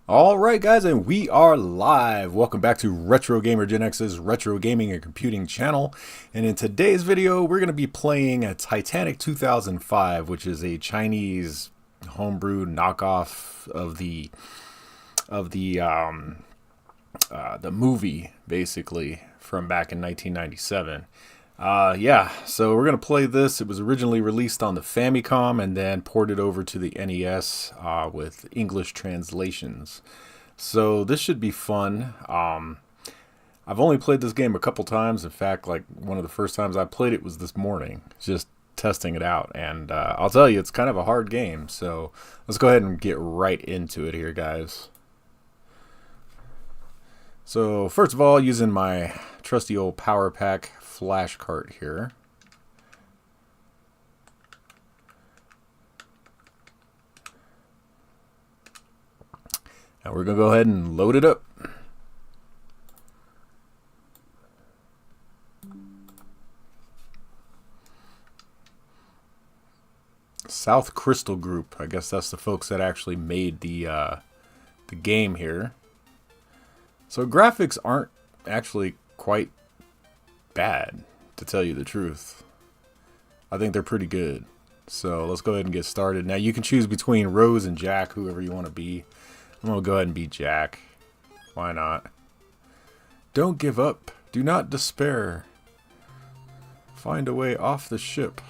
Alright guys, and we are live. Welcome back to Retro Gamer Gen X's Retro Gaming and Computing channel. And in today's video, we're going to be playing a Titanic 2005, which is a Chinese homebrew knockoff of the movie, basically, from back in 1997. So we're going to play this. It was originally released on the Famicom and then ported over to the NES with English translations. So this should be fun. I've only played this game a couple times. In fact, like one of the first times I played it was this morning, just testing it out. And I'll tell you, it's kind of a hard game. So let's go ahead and get right into it here, guys. So first of all, using my trusty old Power Pack flash cart here. And we're going to go ahead and load it up. South Crystal Group. I guess that's the folks that actually made the game here. So graphics aren't actually quite bad, to tell you the truth. I think they're pretty good. So let's go ahead and get started. Now you can choose between Rose and Jack, whoever you want to be. I'm going to go ahead and be Jack. Why not? Don't give up. Do not despair. Find a way off the ship.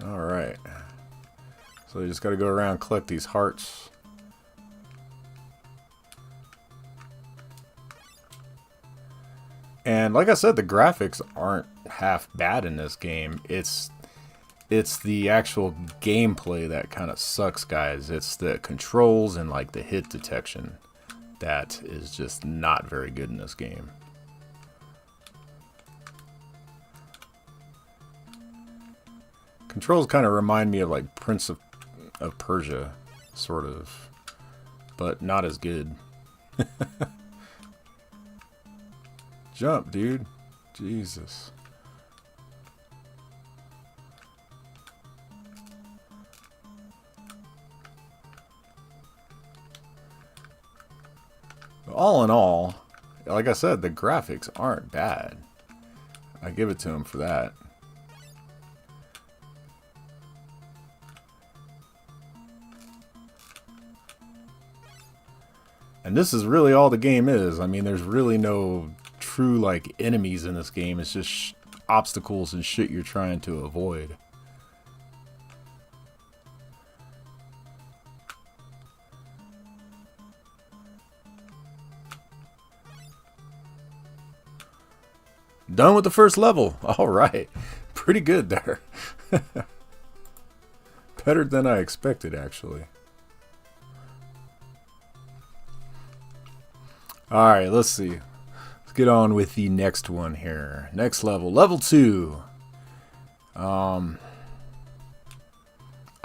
Alright. So you just got to go around and collect these hearts. And like I said, the graphics aren't half bad in this game. It's the actual gameplay that kind of sucks, guys. It's the controls and like the hit detection that is just not very good in this game. Controls kind of remind me of like Prince of Persia, sort of, but not as good. Jump, dude. Jesus. All in all, like I said, the graphics aren't bad. I give it to him for that. And this is really all the game is. I mean, there's really no true like enemies in this game. It's just obstacles and shit you're trying to avoid. Done with the first level. All right, pretty good there. Better than I expected, actually. All right, let's see. Get on with the next one here. Next level, level 2. I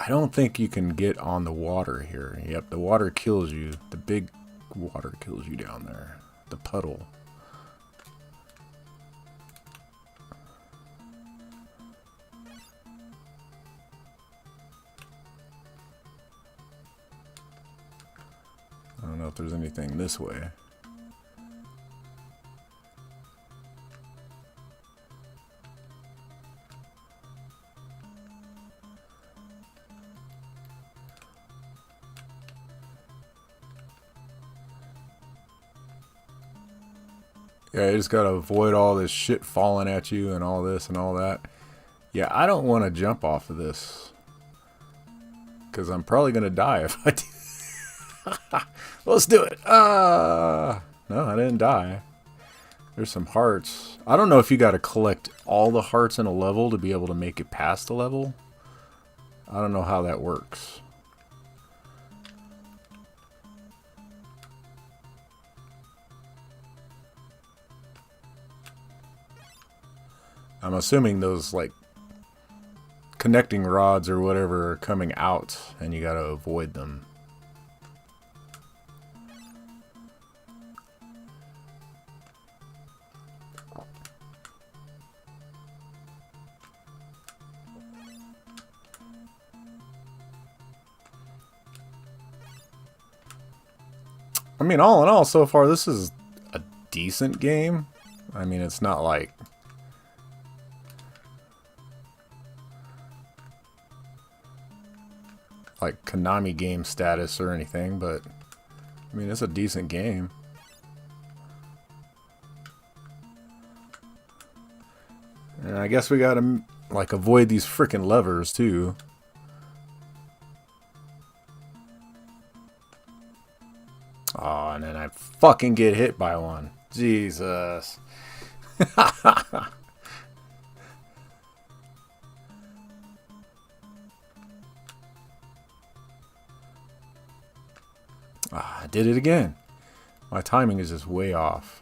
don't think you can get on the water here. Yep, the water kills you. The big water kills you down there. The puddle. I don't know if there's anything this way. Yeah, you just gotta avoid all this shit falling at you and all this and all that. Yeah, I don't want to jump off of this, because I'm probably gonna die if I do. Let's do it. No, I didn't die. There's some hearts. I don't know if you gotta collect all the hearts in a level to be able to make it past the level. I don't know how that works. I'm assuming those like connecting rods or whatever are coming out and you gotta avoid them. I mean, all in all, so far, this is a decent game. I mean, it's not like... like Konami game status or anything, but... I mean, it's a decent game. And I guess we gotta, like, avoid these frickin' levers, too. Oh, and then I fucking get hit by one. Jesus. I did it again. My timing is just way off.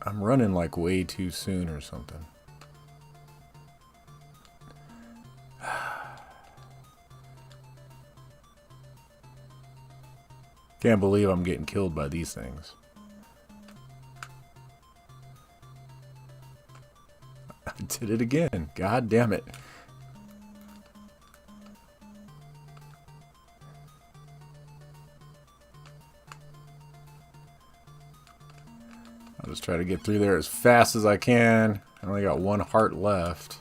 I'm running like way too soon or something. Can't believe I'm getting killed by these things. I did it again. God damn it. I'll just try to get through there as fast as I can. I only got one heart left.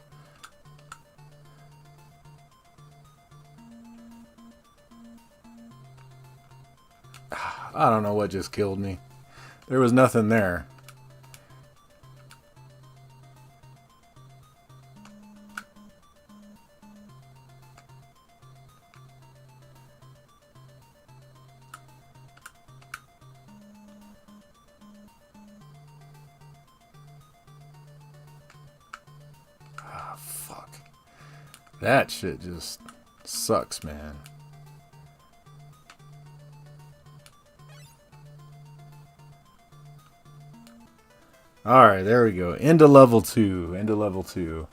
I don't know what just killed me. There was nothing there. Ah, fuck. That shit just sucks, man. Alright, there we go. Into level 2. Into level 2.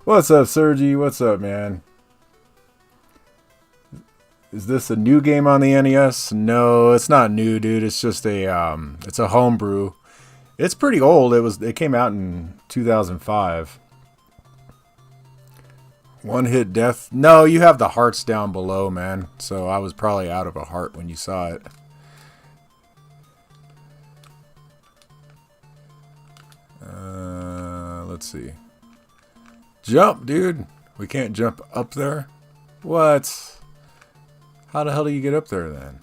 What's up, Sergi? What's up, man? Is this a new game on the NES? No, it's not new, dude. It's just it's a homebrew. It's pretty old. It came out in 2005. One hit death. No, you have the hearts down below, man. So I was probably out of a heart when you saw it. Let's see. Jump, dude. We can't jump up there. What? How the hell do you get up there then?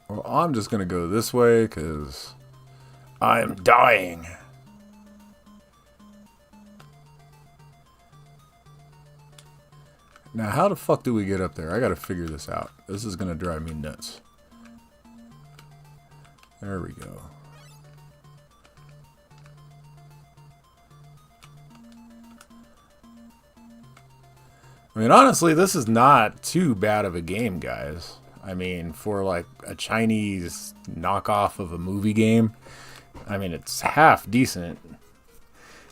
Well, I'm just gonna go this way because I am dying. Now, how the fuck do we get up there? I gotta figure this out. This is gonna drive me nuts. There we go. I mean, honestly, this is not too bad of a game, guys. I mean, for like a Chinese knockoff of a movie game, I mean, it's half decent.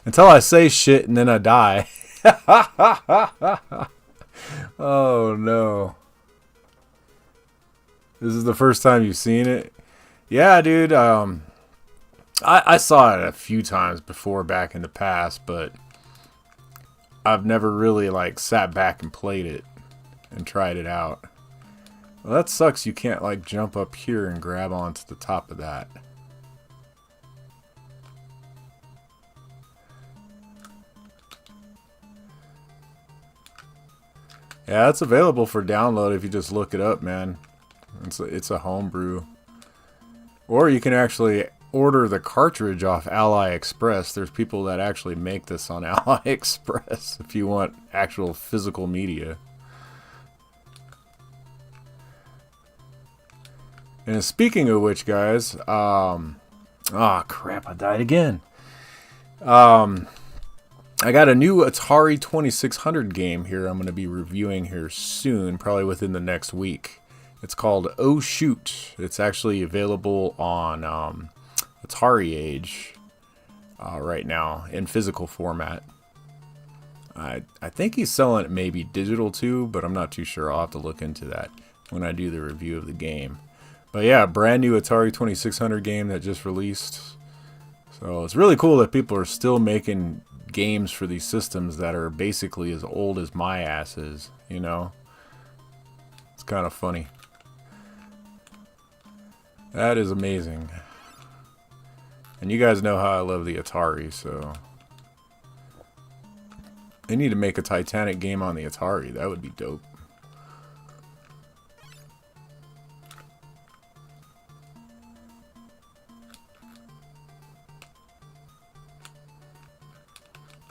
Until I say shit and then I die. Oh no. This is the first time you've seen it? Yeah, dude. I saw it a few times before back in the past, but I've never really like sat back and played it and tried it out. Well, that sucks. You can't like jump up here and grab onto the top of that. Yeah, it's available for download if you just look it up, man. It's a homebrew. Or you can actually order the cartridge off AliExpress. There's people that actually make this on AliExpress if you want actual physical media. And speaking of which, guys, oh crap, I died again. I got a new Atari 2600 game here I'm going to be reviewing here soon, probably within the next week. It's called Oh Shoot. It's actually available on Atari Age right now in physical format. I think he's selling it maybe digital too, but I'm not too sure. I'll have to look into that when I do the review of the game. But yeah, brand new Atari 2600 game that just released. So it's really cool that people are still making games for these systems that are basically as old as my ass is, you know? It's kind of funny. That is amazing. And you guys know how I love the Atari, so... They need to make a Titanic game on the Atari. That would be dope.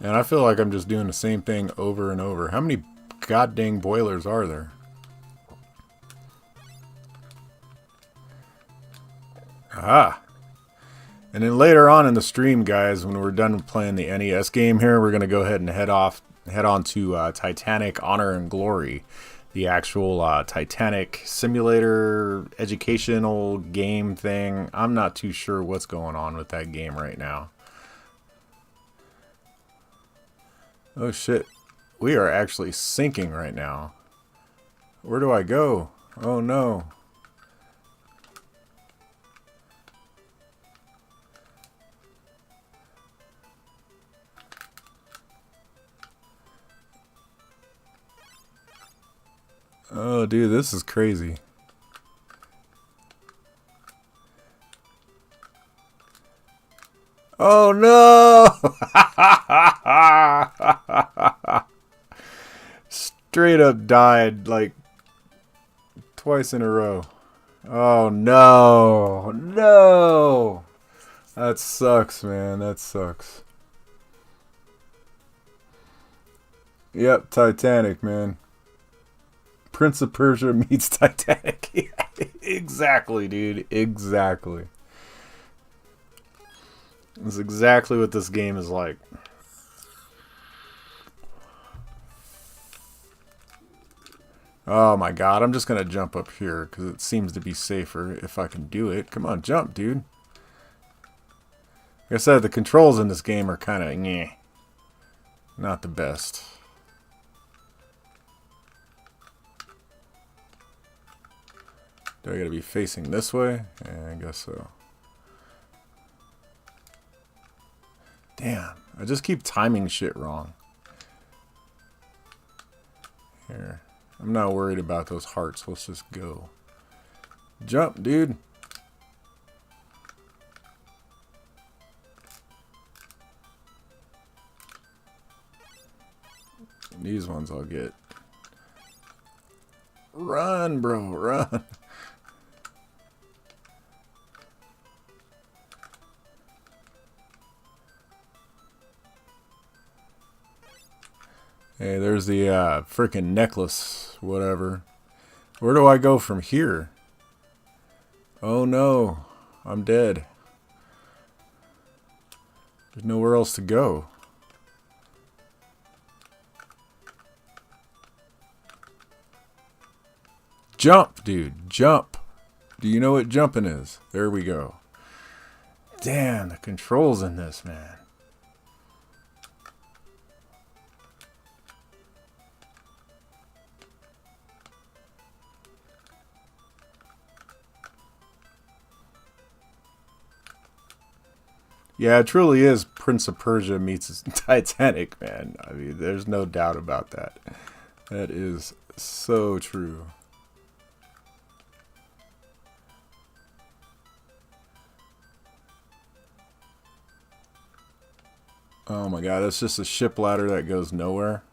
And I feel like I'm just doing the same thing over and over. How many goddamn boilers are there? Aha! And then later on in the stream, guys, when we're done playing the NES game here, we're going to go ahead and head on to Titanic Honor and Glory, the actual Titanic simulator educational game thing. I'm not too sure what's going on with that game right now. Oh shit, we are actually sinking right now. Where do I go? Oh no. Oh, dude, this is crazy. Oh, no! Straight up died, like, twice in a row. Oh, no! No! That sucks, man. That sucks. Yep, Titanic, man. Prince of Persia meets Titanic. Exactly, dude. Exactly. That's exactly what this game is like. Oh my god, I'm just gonna jump up here because it seems to be safer if I can do it. Come on, jump, dude. Like I said, the controls in this game are kind of nyeh. Not the best. Do I gotta be facing this way? Yeah, I guess so. Damn, I just keep timing shit wrong. Here. I'm not worried about those hearts. Let's just go. Jump, dude. These ones I'll get. Run, bro, run. Hey, there's the freaking necklace, whatever. Where do I go from here? Oh no, I'm dead. There's nowhere else to go. Jump, dude, jump. Do you know what jumping is? There we go. Damn, the controls in this, man. Yeah, it truly is Prince of Persia meets Titanic, man. I mean, there's no doubt about that. That is so true. Oh my god, that's just a ship ladder that goes nowhere.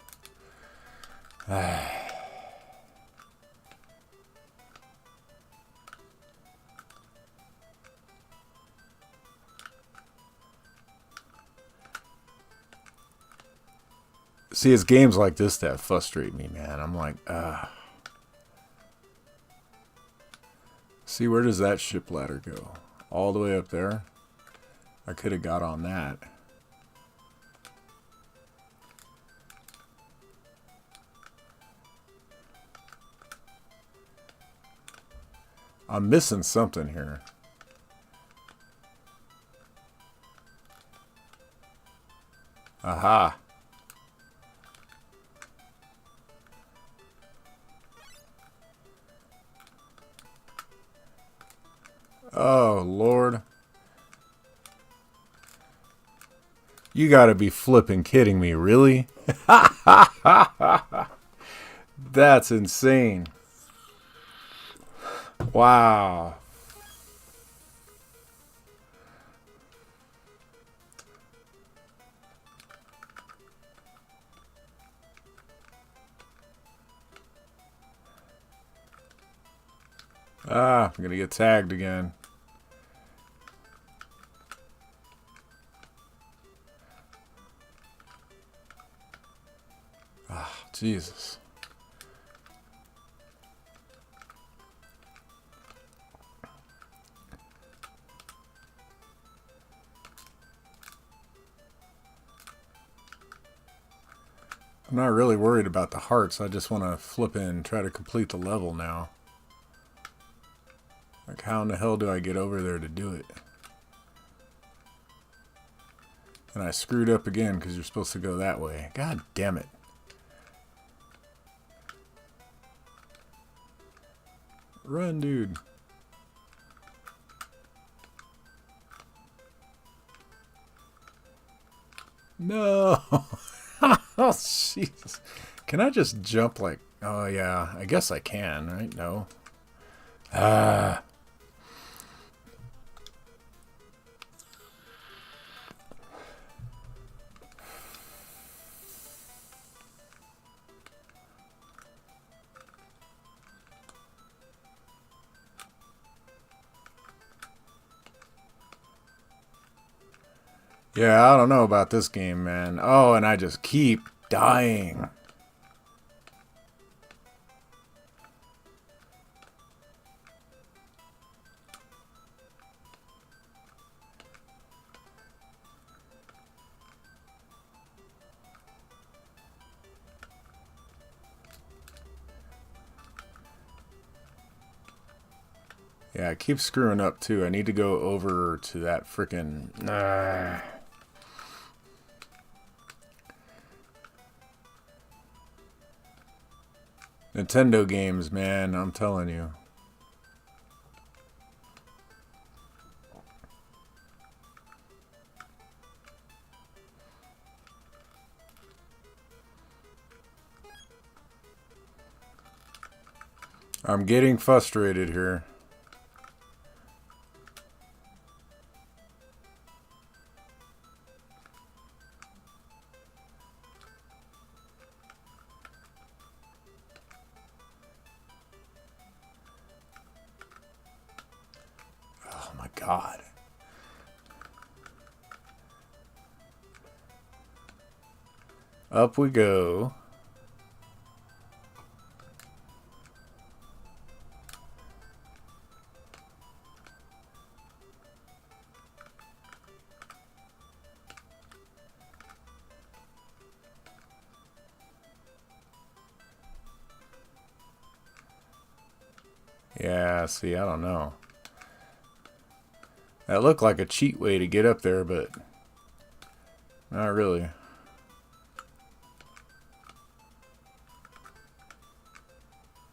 See, it's games like this that frustrate me, man. I'm like, See, where does that ship ladder go? All the way up there? I could have got on that. I'm missing something here. Aha. Oh, Lord. You gotta be flipping kidding me, really? That's insane. Wow. Ah, I'm gonna get tagged again. Ah, Jesus. I'm not really worried about the hearts. I just want to flip in and try to complete the level now. Like, how in the hell do I get over there to do it? And I screwed up again because you're supposed to go that way. God damn it. Run, dude. No. Oh, Jesus. Can I just jump like... Oh, yeah. I guess I can, right? No. Ah. Yeah, I don't know about this game, man. Oh, and I just keep dying. Yeah, I keep screwing up, too. I need to go over to that frickin'... Nintendo games, man, I'm telling you. I'm getting frustrated here. Oh my God. Up we go. Yeah, see, I don't know. That looked like a cheat way to get up there, but not really.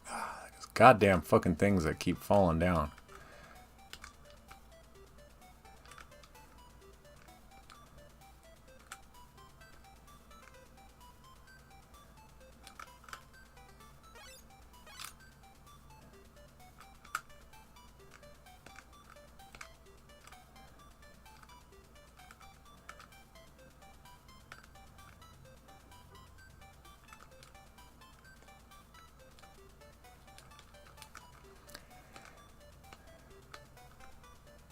These goddamn fucking things that keep falling down.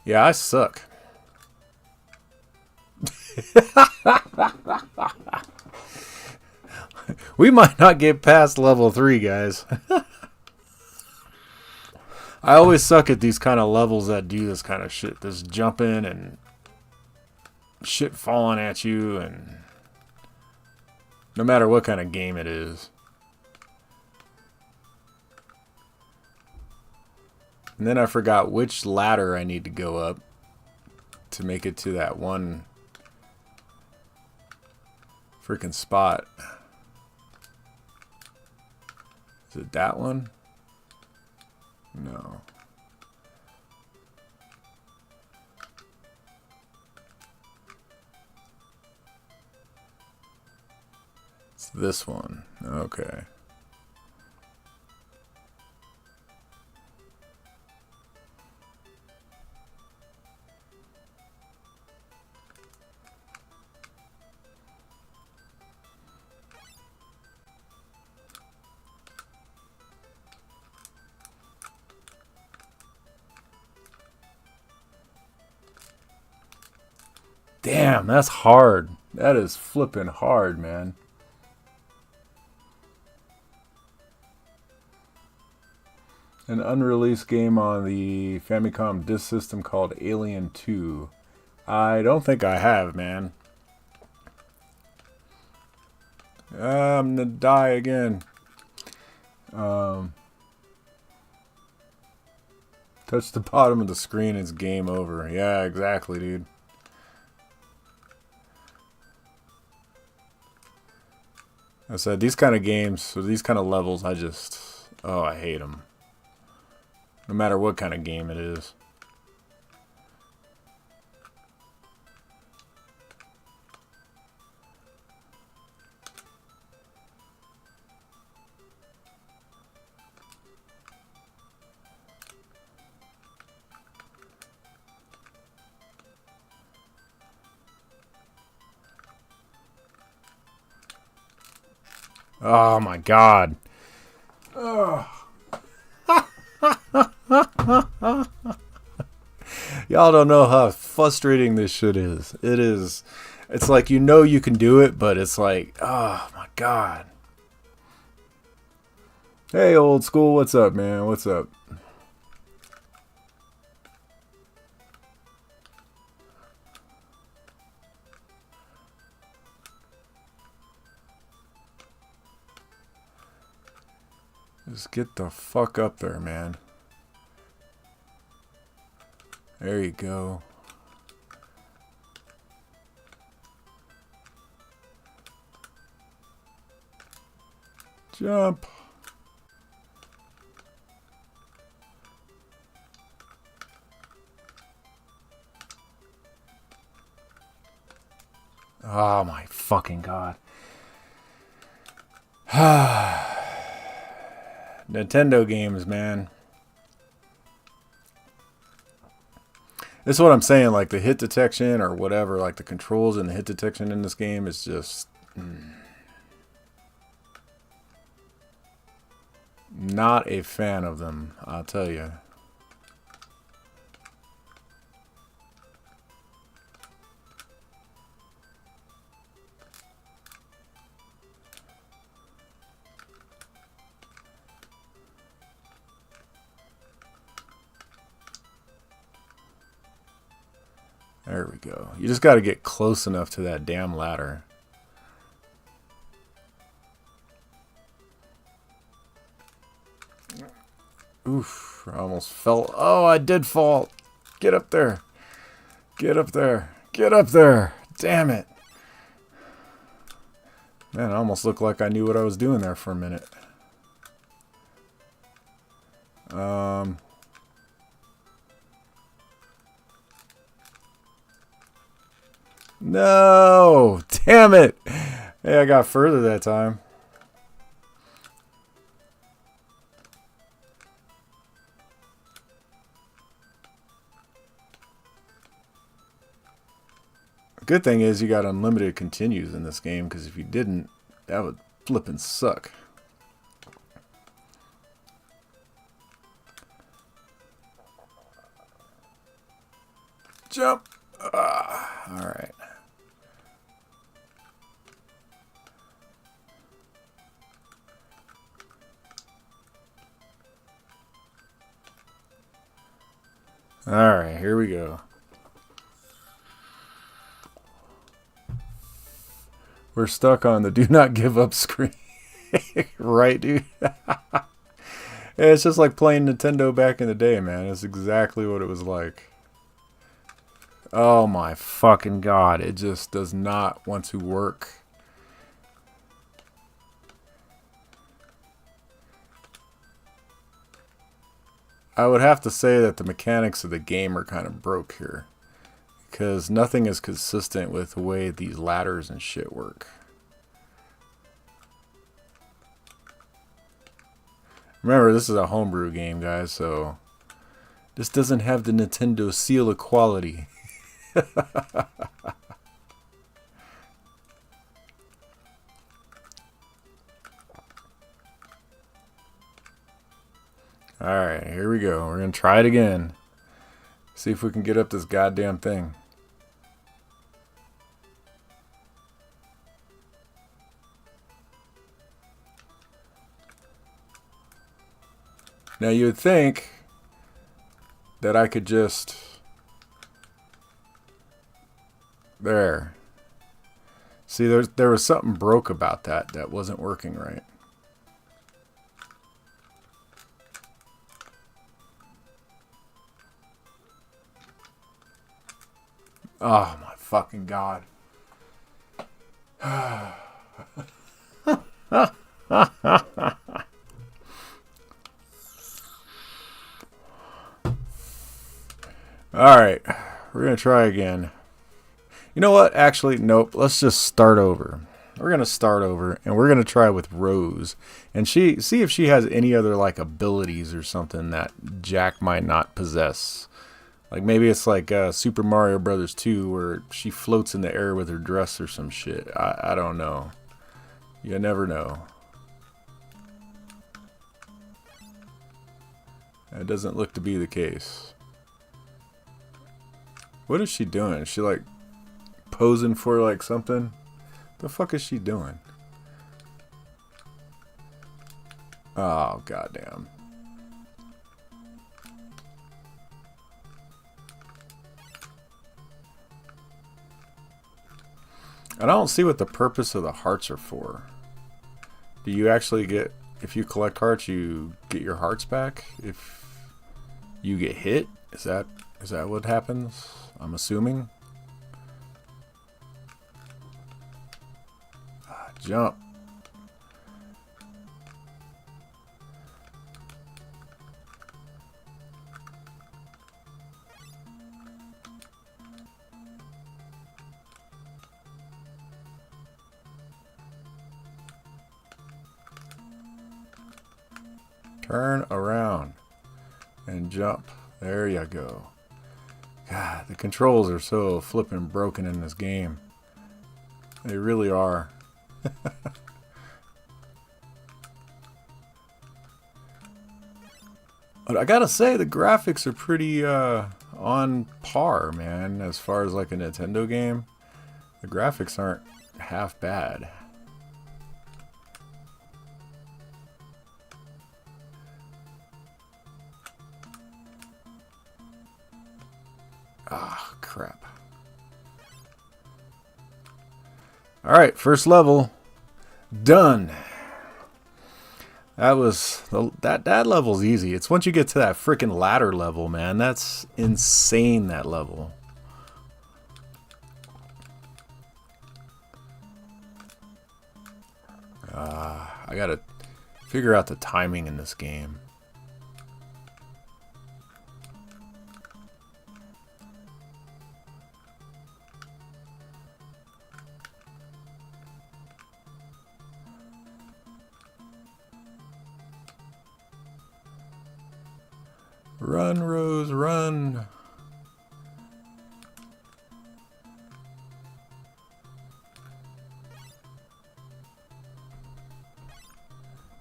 Yeah, I suck. We might not get past level 3, guys. I always suck at these kind of levels that do this kind of shit. This jumping and shit falling at you, and no matter what kind of game it is. And then I forgot which ladder I need to go up to make it to that one freaking spot. Is it that one? No. It's this one. Okay. Damn, that's hard. That is flipping hard, man. An unreleased game on the Famicom disk system called Alien 2. I don't think I have, man. I'm gonna die again. Touch the bottom of the screen, it's game over. Yeah, exactly, dude. I said, these kind of games, or these kind of levels, oh, I hate them. No matter what kind of game it is. Oh my god. Oh. Y'all don't know how frustrating this shit is. It is. It's like you know you can do it, but it's like, oh my god. Hey, old school, what's up, man? What's up? Just get the fuck up there, man. There you go. Jump. Oh my fucking god. Nintendo games, man. This is what I'm saying, like the hit detection or whatever, like the controls and the hit detection in this game is just not a fan of them, I'll tell you. There we go. You just got to get close enough to that damn ladder. Oof, I almost fell. Oh, I did fall. Get up there. Get up there. Get up there. Damn it. Man, I almost looked like I knew what I was doing there for a minute. No! Damn it! Hey, I got further that time. The good thing is you got unlimited continues in this game, because if you didn't, that would flippin' suck. Jump! Alright. Alright, here we go. We're stuck on the do not give up screen. Right, dude? Yeah, it's just like playing Nintendo back in the day, man. It's exactly what it was like. Oh my fucking god. It just does not want to work. I would have to say that the mechanics of the game are kind of broke here, because nothing is consistent with the way these ladders and shit work. Remember, this is a homebrew game, guys, so this doesn't have the Nintendo seal of quality. Alright, here we go. We're going to try it again. See if we can get up this goddamn thing. Now you would think that I could just... There. See, there was something broke about that wasn't working right. Oh my fucking god. Alright, we're going to try again. You know what? Actually, nope. Let's just start over. We're going to start over, and we're going to try with Rose. And see if she has any other, like, abilities or something that Jack might not possess. Like, maybe it's like Super Mario Brothers 2, where she floats in the air with her dress or some shit. I don't know. You never know. That doesn't look to be the case. What is she doing? Is she, like, posing for, like, something? The fuck is she doing? Oh, goddamn. I don't see what the purpose of the hearts are for. Do you actually get, if you collect hearts, you get your hearts back? If you get hit? Is that what happens? I'm assuming. Jump. Turn around and jump. There you go. God, the controls are so flippin' broken in this game. They really are. But I gotta say, the graphics are pretty on par, man, as far as like a Nintendo game. The graphics aren't half bad. Ah, crap. Alright, first level. Done. That was... That level's easy. It's once you get to that freaking ladder level, man. That's insane, that level. I gotta figure out the timing in this game. Run, Rose, run.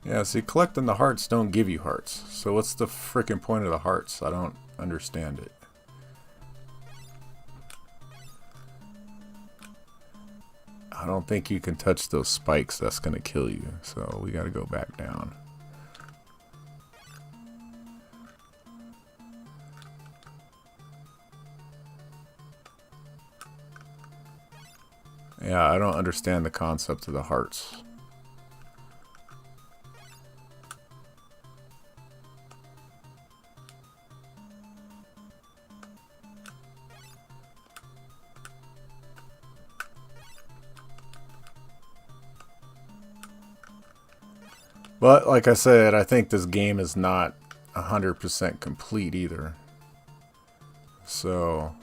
Yeah, see, collecting the hearts don't give you hearts. So what's the frickin' point of the hearts? I don't understand it. I don't think you can touch those spikes. That's gonna kill you. So we gotta go back down. Yeah, I don't understand the concept of the hearts. But like I said, I think this game is not 100% complete either. So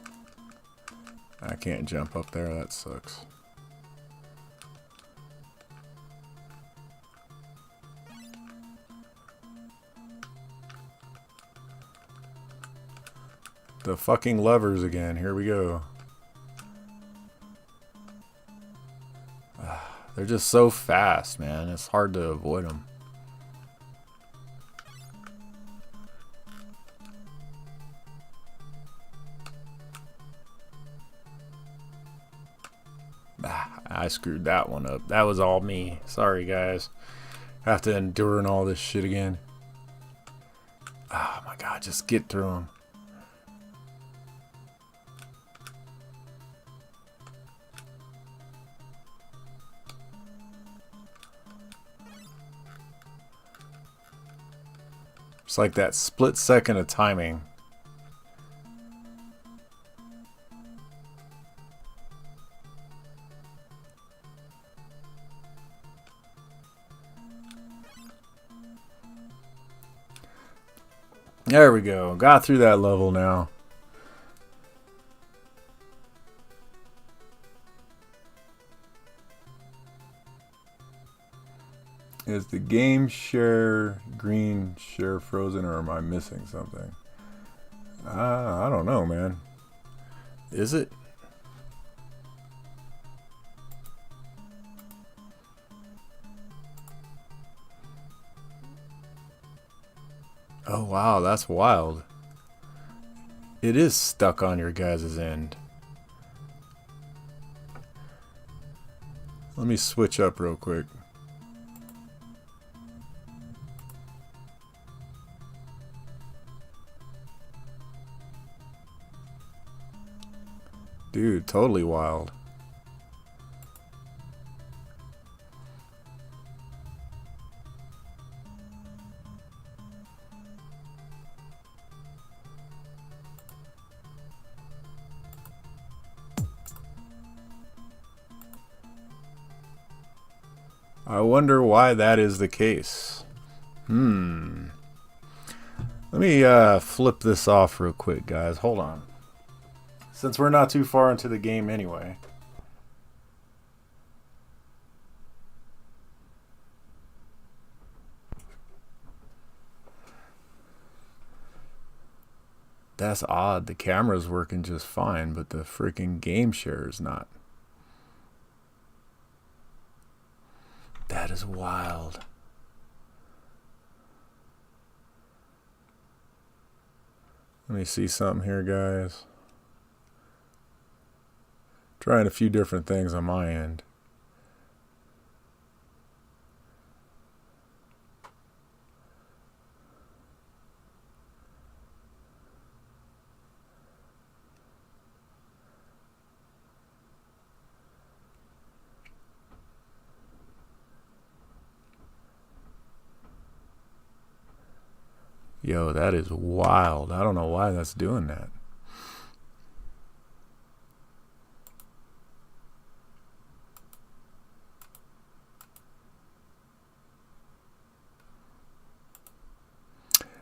I can't jump up there, that sucks. The fucking levers again. Here we go. They're just so fast, man. It's hard to avoid them. I screwed that one up. That was all me. Sorry, guys. Have to endure all this shit again. Oh my god, just get through them. It's like that split second of timing. There we go. Got through that level now. Is the game share green share frozen, or am I missing something? I don't know, man. Is it? Oh wow, that's wild. It is stuck on your guys' end. Let me switch up real quick. Dude, totally wild. I wonder why that is the case. Let me flip this off real quick, guys. Hold on. Since we're not too far into the game anyway. That's odd. The camera's working just fine, but the freaking game share is not. That is wild. Let me see something here, guys. Trying a few different things on my end. Yo, that is wild. I don't know why that's doing that.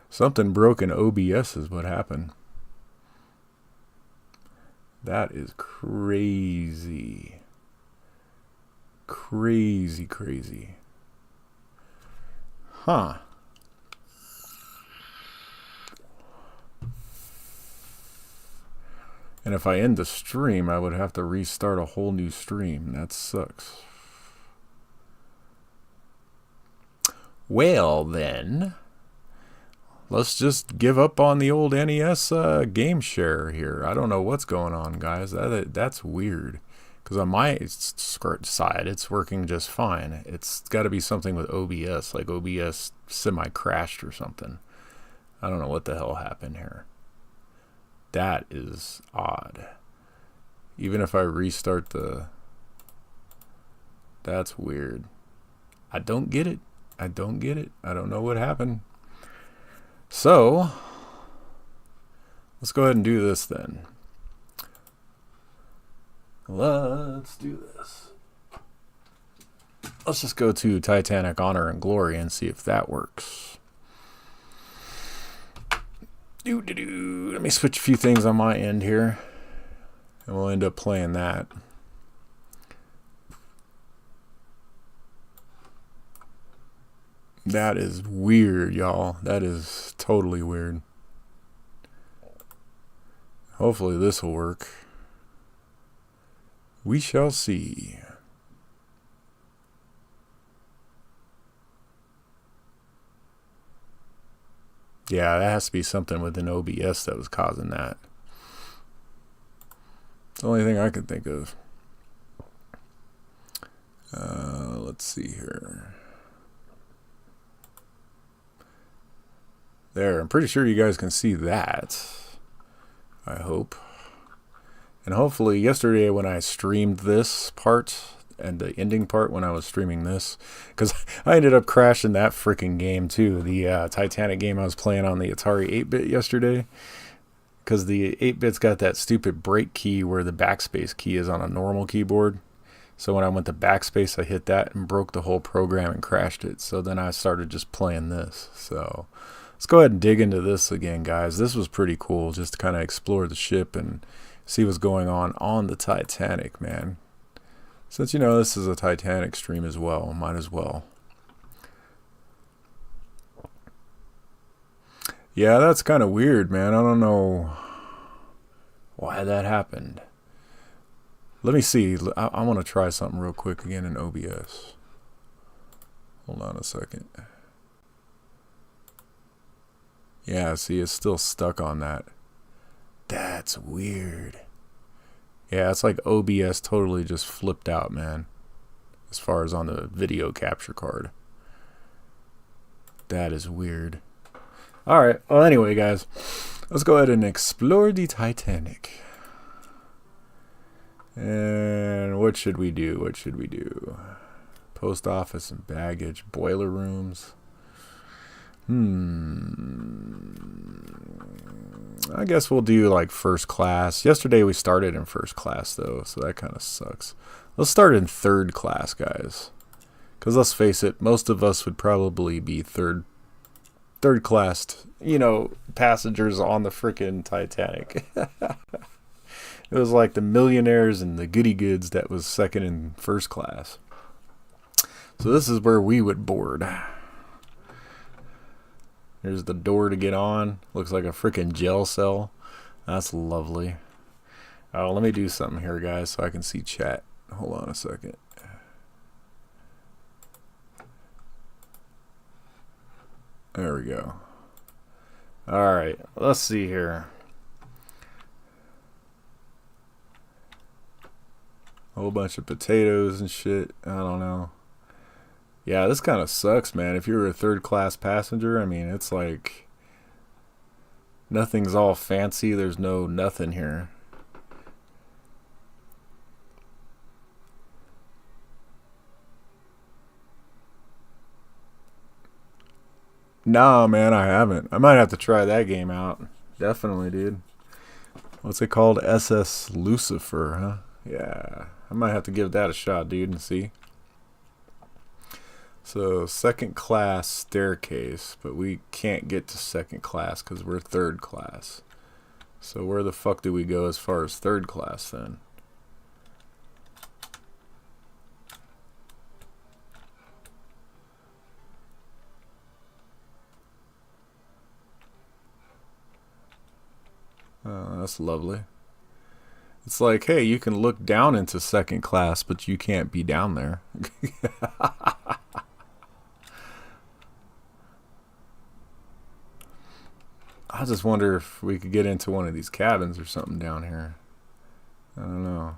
Something broke in OBS is what happened. That is crazy. Crazy, crazy. Huh. And if I end the stream, I would have to restart a whole new stream. That sucks. Well, then, let's just give up on the old NES game share here. I don't know what's going on, guys. That's weird. Because on my side, it's working just fine. It's got to be something with OBS, like OBS semi-crashed or something. I don't know what the hell happened here. That is odd. Even if I restart the... That's weird. I don't get it. I don't get it. I don't know what happened. So, let's go ahead and do this then. Let's do this. Let's just go to Titanic Honor and Glory and see if that works. Let me switch a few things on my end here, and we'll end up playing that. That is weird, y'all. That is totally weird. Hopefully this will work. We shall see. Yeah, that has to be something within OBS that was causing that. It's the only thing I can think of. Let's see here. There, I'm pretty sure you guys can see that. I hope. And hopefully yesterday when I streamed this part and the ending part when I was streaming this, because I ended up crashing that freaking game too, the Titanic game I was playing on the Atari 8-bit yesterday, because the 8-bit's got that stupid break key where the backspace key is on a normal keyboard. So when I went to backspace, I hit that and broke the whole program and crashed it. So then I started just playing this. So let's go ahead and dig into this again, guys. This was pretty cool, just to kind of explore the ship and see what's going on the Titanic, man. Since, you know, this is a Titanic stream as well, might as well. Yeah, that's kind of weird, man. I don't know why that happened. Let me see. I want to try something real quick again in OBS. Hold on a second. Yeah, see, it's still stuck on that. That's weird. Yeah, it's like OBS totally just flipped out, man. As far as on the video capture card. That is weird. Alright, well anyway, guys. Let's go ahead and explore the Titanic. And what should we do? What should we do? Post office and baggage, boiler rooms. I guess we'll do like first class. Yesterday we started in first class though, so that kind of sucks. Let's start in third class, guys. Because let's face it, most of us would probably be third class, you know, passengers on the frickin' Titanic. It was like the millionaires and the goody goods that was second and first class. So this is where we would board. Here's the door to get on. Looks like a freaking jail cell. That's lovely. Oh, let me do something here, guys, so I can see chat. Hold on a second. There we go. Alright, let's see here. A whole bunch of potatoes and shit. I don't know. Yeah, this kind of sucks, man. If you're a third class passenger, I mean, it's like nothing's all fancy. There's no nothing here. Nah, man, I haven't. I might have to try that game out. Definitely, dude. What's it called? SS Lucifer, huh? Yeah, I might have to give that a shot, dude, and see. So, second class staircase, but we can't get to second class because we're third class. So where the fuck do we go as far as third class then? Oh, that's lovely. It's like, hey, you can look down into second class, but you can't be down there. I just wonder if we could get into one of these cabins or something down here. I don't know.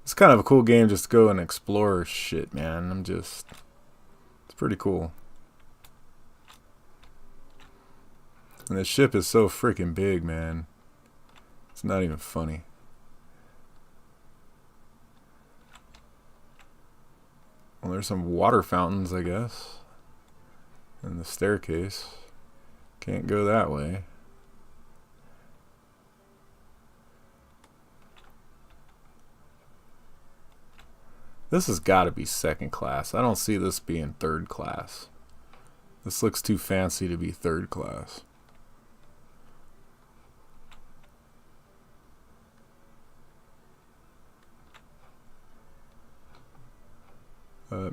It's kind of a cool game just to go and explore shit, man. It's pretty cool. And the ship is so freaking big, man. It's not even funny. Well, there's some water fountains, I guess. And the staircase. Can't go that way. This has got to be second class. I don't see this being third class. This looks too fancy to be third class.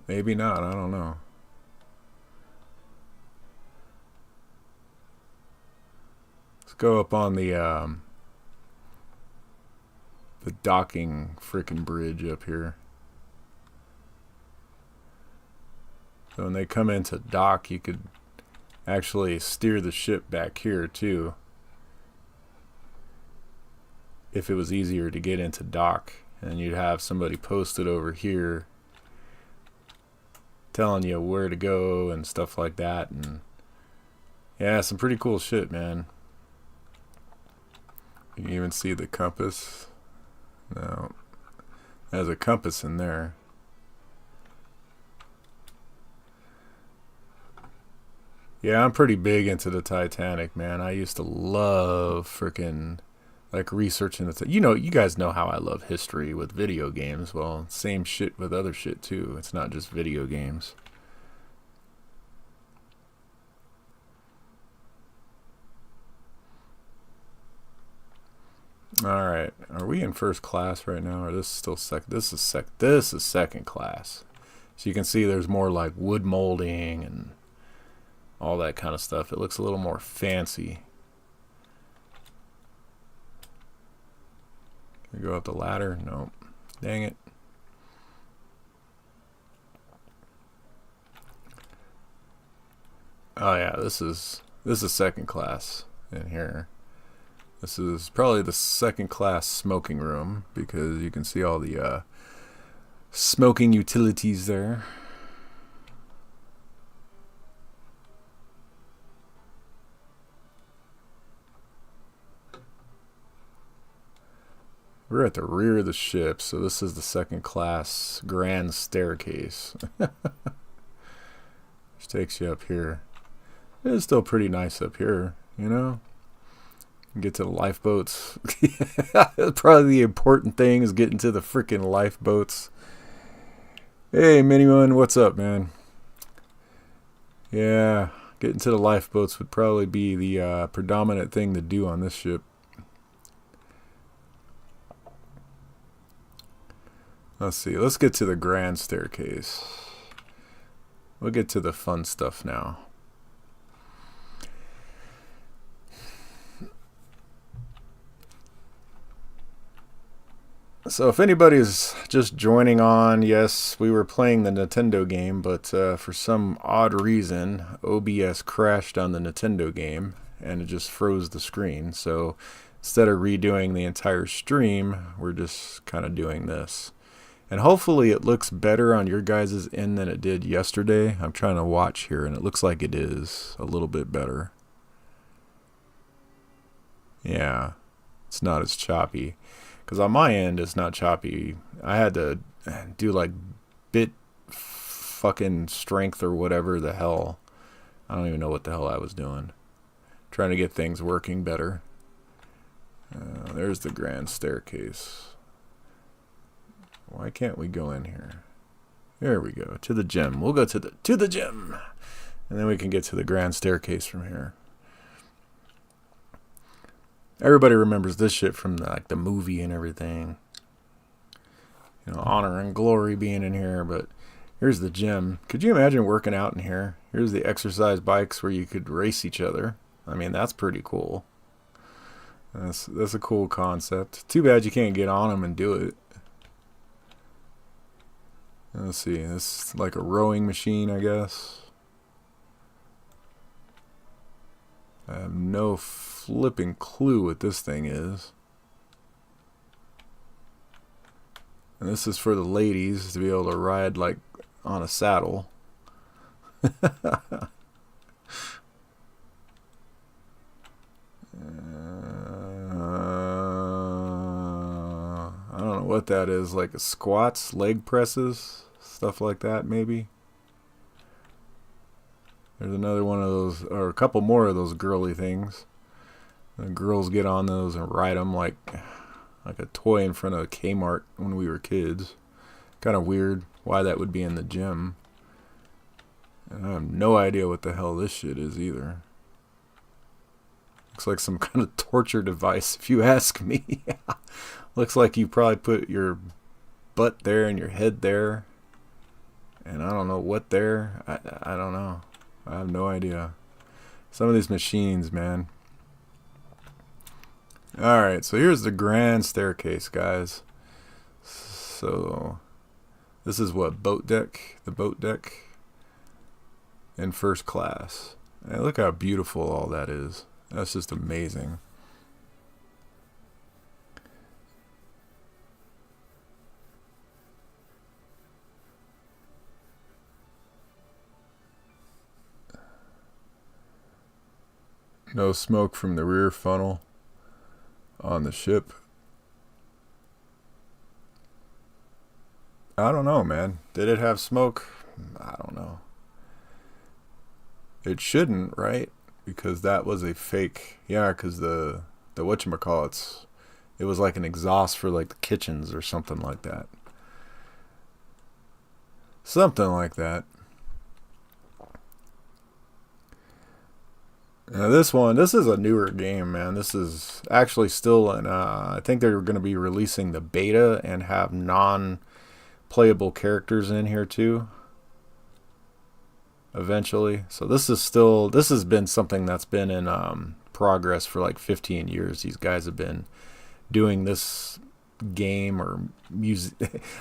Maybe not. I don't know. go up on the docking frickin' bridge up here. So when they come into dock, you could actually steer the ship back here too, if it was easier to get into dock, and you'd have somebody posted over here telling you where to go and stuff like that. And yeah, some pretty cool shit, man. You can even see the compass. No, there's a compass in there. Yeah, I'm pretty big into the Titanic, man. I used to love freaking like researching the you guys know how I love history with video games. Well, same shit with other shit too. It's not just video games. All right, are we in first class right now, or this is still this is second class. So you can see there's more like wood molding and all that kind of stuff. It looks a little more fancy. Can we go up the ladder? Nope. Dang it. Oh yeah, this is second class in here. This is probably the second class smoking room, because you can see all the smoking utilities there. We're at the rear of the ship, so this is the second class grand staircase. Which takes you up here. It is still pretty nice up here, you know? Get to the lifeboats. Probably the important thing is getting to the freaking lifeboats. Hey, Miniman, what's up, man? Yeah, getting to the lifeboats would probably be the predominant thing to do on this ship. Let's see. Let's get to the grand staircase. We'll get to the fun stuff now. So if anybody's just joining on, yes, we were playing the Nintendo game, but for some odd reason, OBS crashed on the Nintendo game, and it just froze the screen. So instead of redoing the entire stream, we're just kind of doing this. And hopefully it looks better on your guys' end than it did yesterday. I'm trying to watch here, and it looks like it is a little bit better. Yeah, it's not as choppy. Because on my end, it's not choppy. I had to do like bit fucking strength or whatever the hell. I don't even know what the hell I was doing. Trying to get things working better. There's the grand staircase. Why can't we go in here? There we go. To the gym. We'll go to the gym. And then we can get to the grand staircase from here. Everybody remembers this shit from like the movie and everything. You know, Honor and Glory being in here, but here's the gym. Could you imagine working out in here? Here's the exercise bikes where you could race each other. I mean, that's pretty cool. That's a cool concept. Too bad you can't get on them and do it. Let's see. This is like a rowing machine, I guess. I have no flipping clue what this thing is. And this is for the ladies to be able to ride like on a saddle. I don't know what that is, like squats, leg presses, stuff like that maybe. There's another one of those, or a couple more of those girly things. The girls get on those and ride them like a toy in front of a Kmart when we were kids. Kind of weird why that would be in the gym. And I have no idea what the hell this shit is either. Looks like some kind of torture device, if you ask me. Looks like you probably put your butt there and your head there. And I don't know what there. I don't know. I have no idea. Some of these machines, man. Alright, so here's the grand staircase, guys. So, this is what, boat deck? The boat deck in first class. And look how beautiful all that is. That's just amazing. No smoke from the rear funnel on the ship. I don't know, man. Did it have smoke? I don't know. It shouldn't, right? Because that was a fake. Yeah, because the whatchamacallits, it was like an exhaust for like the kitchens or something like that. Something like that. Now this is a newer game, man. This is actually still in, I think they're going to be releasing the beta and have non-playable characters in here too. Eventually. So this has been something that's been in progress for like 15 years. These guys have been doing this game or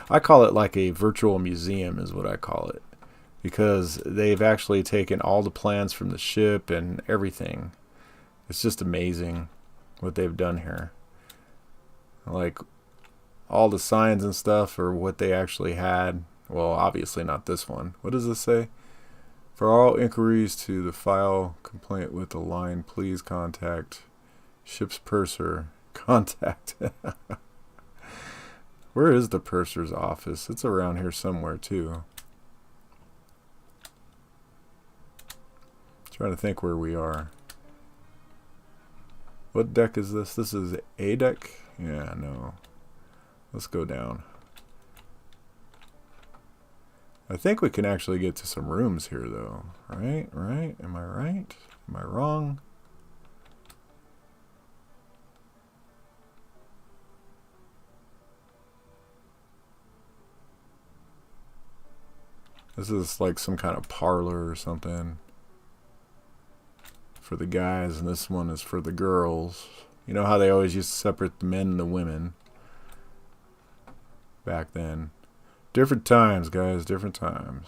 I call it like a virtual museum is what I call it. Because they've actually taken all the plans from the ship and everything. It's just amazing what they've done here. Like, all the signs and stuff are what they actually had. Well, obviously not this one. What does this say? For all inquiries to the file complaint with the line, please contact ship's purser. Contact. Where is the purser's office? It's around here somewhere, too. Trying to think where we are. What deck is this? This is A deck? Yeah, no. Let's go down. I think we can actually get to some rooms here, though. Right? Right? Am I right? Am I wrong? This is like some kind of parlor or something. For the guys, and this one is for the girls. You know how they always used to separate the men and the women back then. Different times, guys, different times.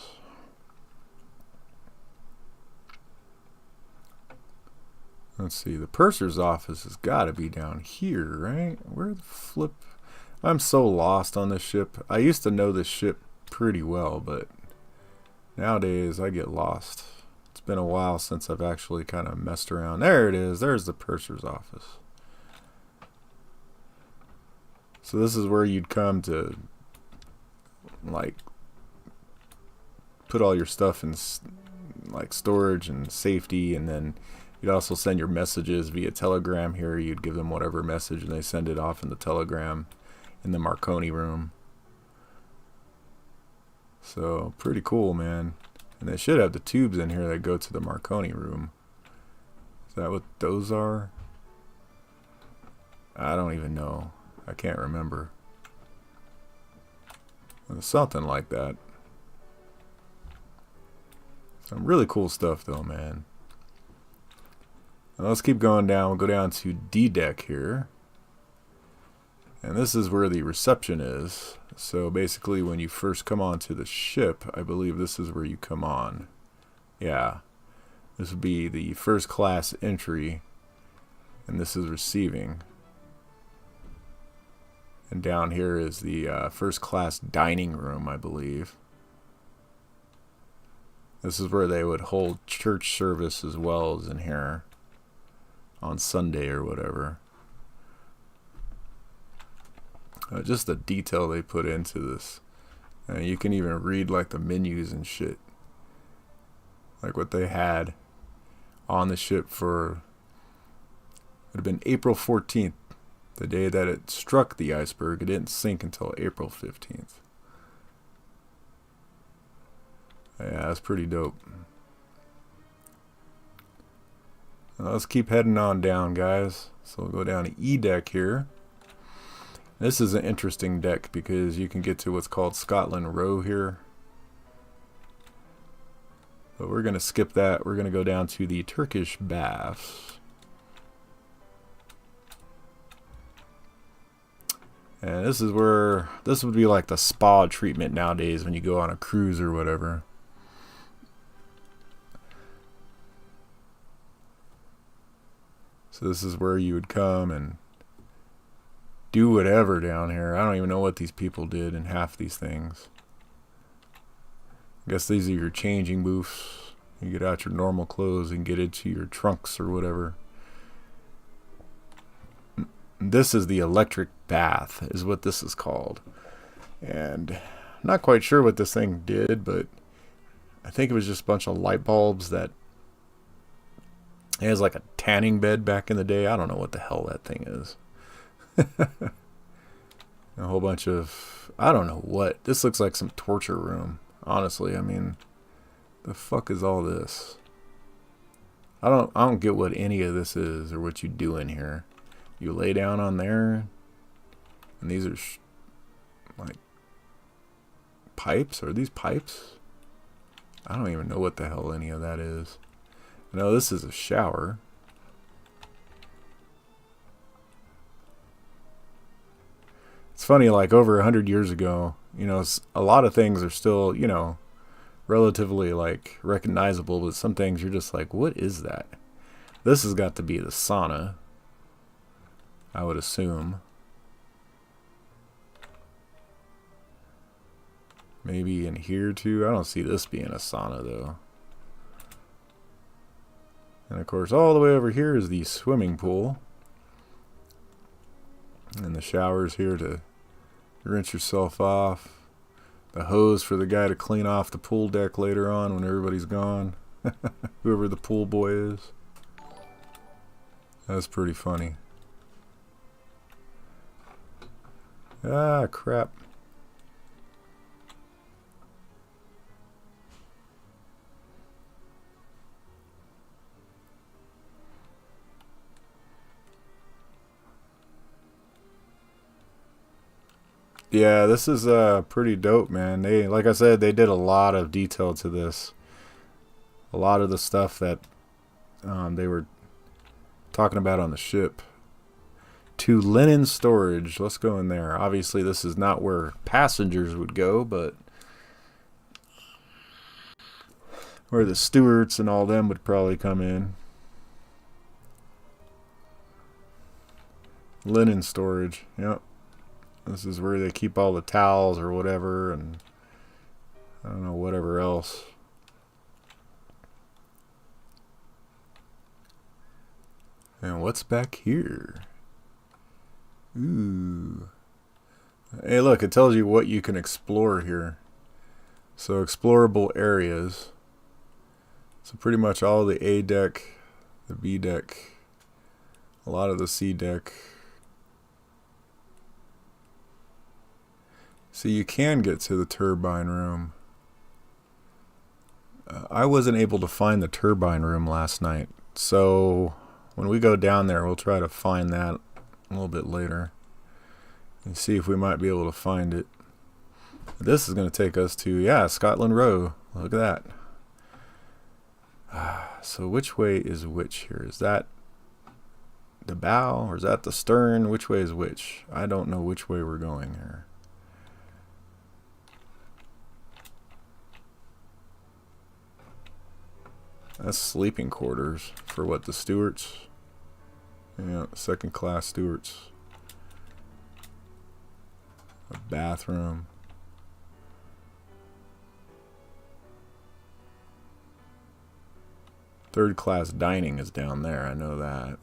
Let's see, the purser's office has got to be down here, right? Where the flip? I'm so lost on this ship. I used to know this ship pretty well, but nowadays I get lost. It's been a while since I've actually kind of messed around. There it is. There's the purser's office. So this is where you'd come to, like, put all your stuff in, like, storage and safety, and then you'd also send your messages via telegram here. You'd give them whatever message, and they send it off in the telegram in the Marconi room. So, pretty cool, man. And they should have the tubes in here that go to the Marconi room. Is that what those are? I don't even know. I can't remember. It's something like that. Some really cool stuff though, man. Now let's keep going down. We'll go down to D deck here. And this is where the reception is. So basically when you first come onto the ship, I believe this is where you come on. Yeah. This would be the first class entry. And this is receiving. And down here is the first class dining room, I believe. This is where they would hold church service as well as in here. On Sunday or whatever. Just the detail they put into this. And you can even read like the menus and shit. Like what they had on the ship for, it would have been April 14th. The day that it struck the iceberg. It didn't sink until April 15th. Yeah, that's pretty dope. Now let's keep heading on down, guys. So we'll go down to E deck here. This is an interesting deck because you can get to what's called Scotland Row here. But we're going to skip that. We're going to go down to the Turkish baths. And this is where, this would be like the spa treatment nowadays when you go on a cruise or whatever. So this is where you would come and do whatever down here. I don't even know what these people did in half these things. I guess these are your changing booths. You get out your normal clothes and get into your trunks or whatever. This is the electric bath, is what this is called. And I'm not quite sure what this thing did, but I think it was just a bunch of light bulbs that it has like a tanning bed back in the day. I don't know what the hell that thing is. A whole bunch of, I don't know what. This looks like some torture room. Honestly, I mean, the fuck is all this? I don't get what any of this is or what you do in here. You lay down on there, and these are like pipes. Are these pipes? I don't even know what the hell any of that is. No, this is a shower. It's funny, like over 100 years ago, you know, a lot of things are still, you know, relatively like recognizable, but some things you're just like, what is that? This has got to be the sauna, I would assume. Maybe in here too. I don't see this being a sauna though. And of course, all the way over here is the swimming pool. And the shower's here to rinse yourself off. The hose for the guy to clean off the pool deck later on when everybody's gone. Whoever the pool boy is. That's pretty funny. Ah, crap. Yeah, this is pretty dope, man. They, like I said, they did a lot of detail to this. A lot of the stuff that they were talking about on the ship. To linen storage. Let's go in there. Obviously, this is not where passengers would go, but where the stewards and all them would probably come in. Linen storage. Yep. This is where they keep all the towels or whatever, and I don't know, whatever else. And what's back here? Ooh. Hey, look, it tells you what you can explore here. So, explorable areas. So, pretty much all the A deck, the B deck, a lot of the C deck. So you can get to the turbine room. I wasn't able to find the turbine room last night. So when we go down there, we'll try to find that a little bit later. And see if we might be able to find it. This is going to take us to, yeah, Scotland Row. Look at that. So which way is which here? Is that the bow or is that the stern? Which way is which? I don't know which way we're going here. That's sleeping quarters for what, the stewards? Yeah, second class stewards. A bathroom. Third class dining is down there, I know that.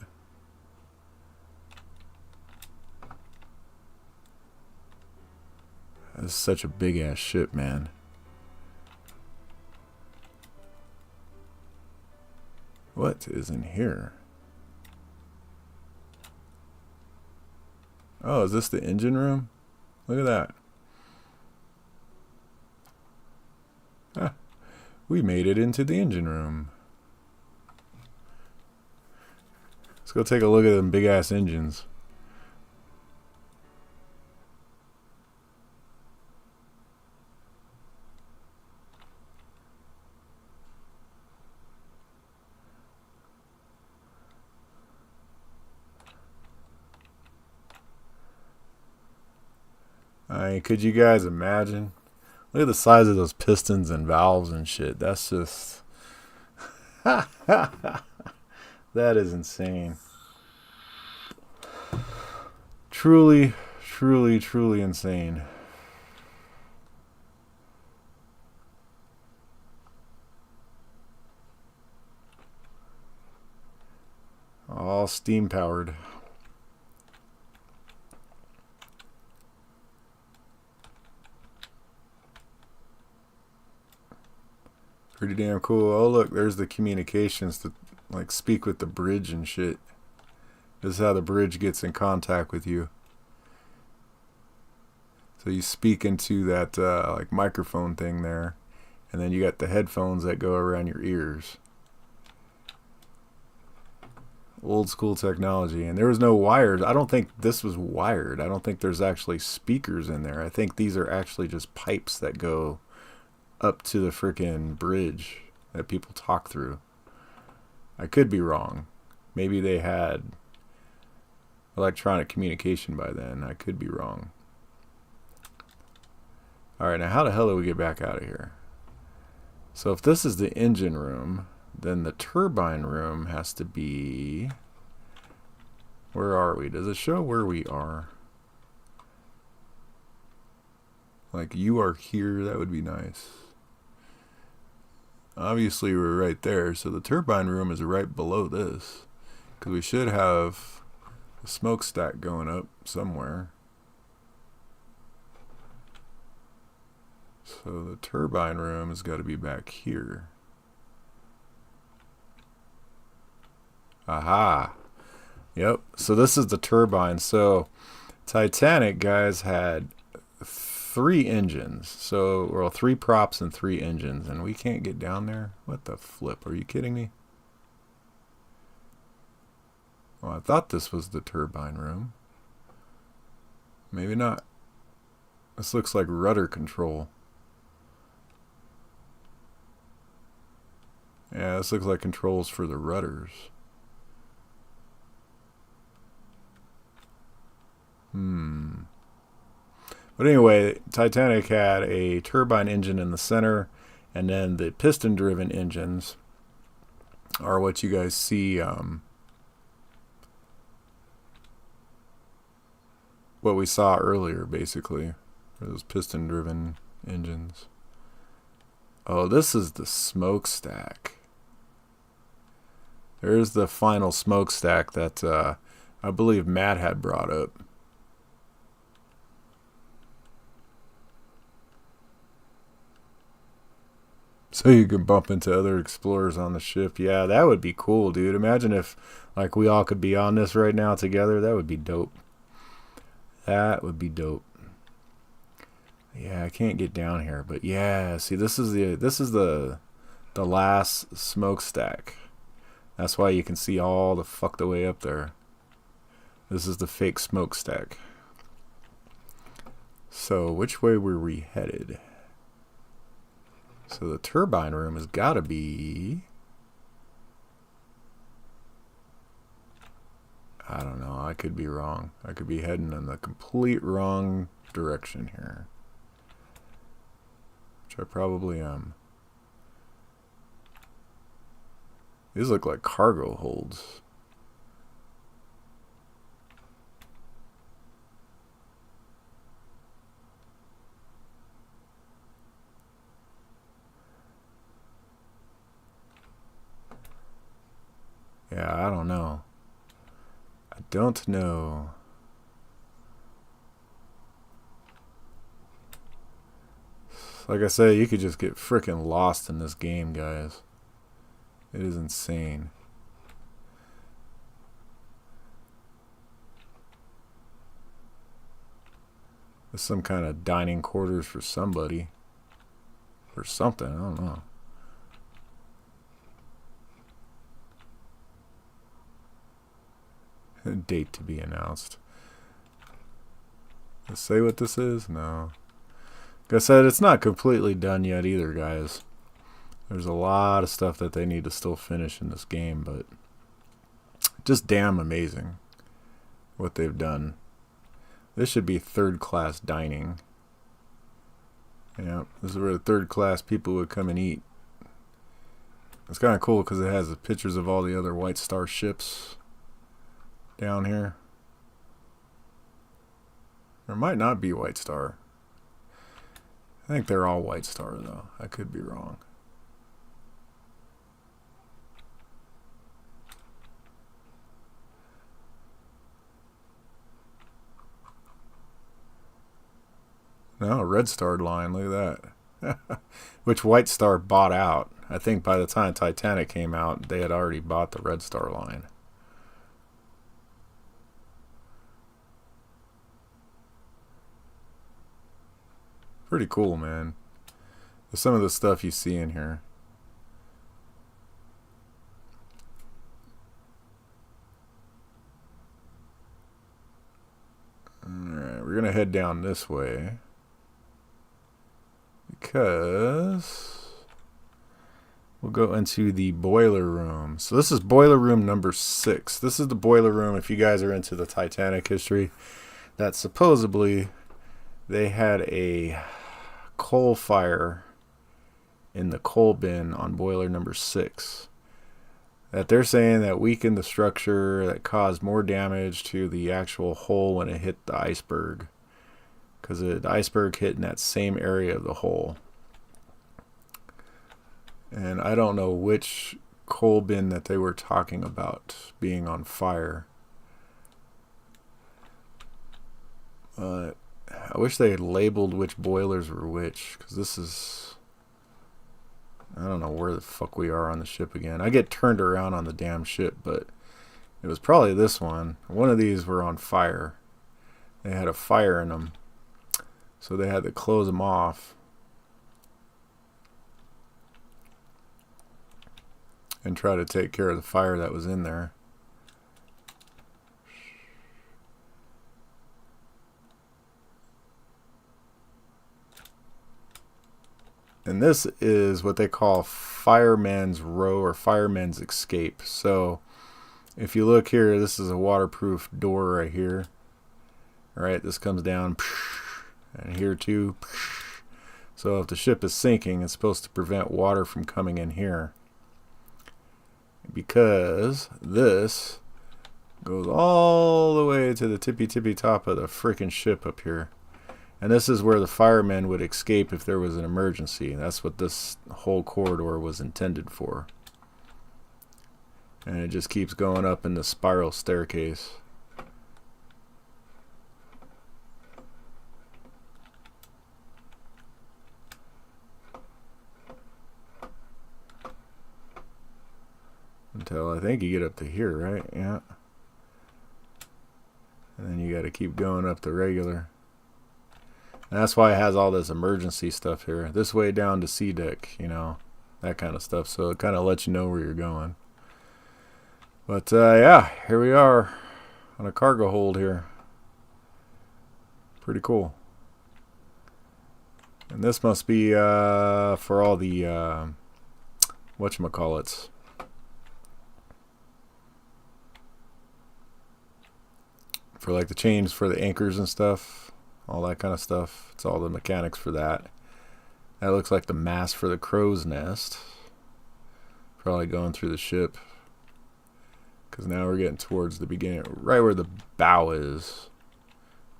This is such a big ass ship, man. What is in here? Oh, is this the engine room? Look at that. Ah, we made it into the engine room. Let's go take a look at them big ass engines. I mean, could you guys imagine? Look at the size of those pistons and valves and shit. That's just... that is insane. Truly, truly, truly insane. All steam powered. Pretty damn cool. Oh look, there's the communications to like speak with the bridge and shit. This is how the bridge gets in contact with you. So you speak into that like microphone thing there, and then you got the headphones that go around your ears. Old school technology. And there was no wires. I don't think this was wired. I don't think there's actually speakers in there. I think these are actually just pipes that go up to the freaking bridge that people talk through. I could be wrong. Maybe they had electronic communication by then. I could be wrong. Alright, now how the hell do we get back out of here? So if this is the engine room, then the turbine room has to be... Where are we? Does it show where we are? Like, you are here, that would be nice. Obviously we're right there, so the turbine room is right below this. Because we should have a smokestack going up somewhere. So the turbine room has got to be back here. Aha! Yep, so this is the turbine. So Titanic, guys, had 3 engines. So, well, 3 props and 3 engines, and we can't get down there? What the flip? Are you kidding me? Well, I thought this was the turbine room. Maybe not. This looks like rudder control. Yeah, this looks like controls for the rudders. But anyway, Titanic had a turbine engine in the center, and then the piston-driven engines are what you guys see, what we saw earlier, basically. Those piston-driven engines. Oh, this is the smokestack. There's the final smokestack that I believe Matt had brought up. So you can bump into other explorers on the ship. Yeah, that would be cool, dude. Imagine if like we all could be on this right now together. That would be dope. That would be dope. Yeah, I can't get down here, but yeah, see this is the last smokestack. That's why you can see all the fuck the way up there. This is the fake smokestack. So which way were we headed? So the turbine room has got to be... I don't know. I could be wrong. I could be heading in the complete wrong direction here. Which I probably am. These look like cargo holds. Yeah, I don't know. I don't know. Like I said, you could just get freaking lost in this game, guys. It is insane. There's some kind of dining quarters for somebody. Or something, I don't know. Date to be announced. Let's say what this is? No. Like I said, it's not completely done yet either, guys. There's a lot of stuff that they need to still finish in this game, but just damn amazing what they've done. This should be third-class dining. Yeah, this is where the third class people would come and eat. It's kind of cool because it has the pictures of all the other White Star ships down here. There might not be White Star. I think they're all White Star though. I could be wrong. No, Red Star line. Look at that. Which White Star bought out. I think by the time Titanic came out, they had already bought the Red Star line. Pretty cool, man. Some of the stuff you see in here. Alright, we're going to head down this way. Because we'll go into the boiler room. So this is boiler room number 6. This is the boiler room, if you guys are into the Titanic history, that supposedly they had a coal fire in the coal bin on boiler number 6. That they're saying that weakened the structure, that caused more damage to the actual hull when it hit the iceberg. Because the iceberg hit in that same area of the hull. And I don't know which coal bin that they were talking about being on fire. But I wish they had labeled which boilers were which. Because this is... I don't know where the fuck we are on the ship again. I get turned around on the damn ship, but it was probably this one. One of these were on fire. They had a fire in them. So they had to close them off and try to take care of the fire that was in there. And this is what they call fireman's row or fireman's escape. So if you look here, this is a waterproof door right here. All right, this comes down. And here too. So if the ship is sinking, it's supposed to prevent water from coming in here. Because this goes all the way to the tippy top of the freaking ship up here. And this is where the firemen would escape if there was an emergency. That's what this whole corridor was intended for. And it just keeps going up in the spiral staircase. Until I think you get up to here, right? Yeah. And then you got to keep going up the regular. And that's why it has all this emergency stuff here. This way down to C deck, you know, that kind of stuff. So it kind of lets you know where you're going. But yeah, here we are on a cargo hold here. Pretty cool. And this must be for all the whatchamacallits. For like the chains for the anchors and stuff, all that kind of stuff. It's all the mechanics for that. That looks like the mast for the crow's nest. Probably going through the ship. Because now we're getting towards the beginning, right where the bow is.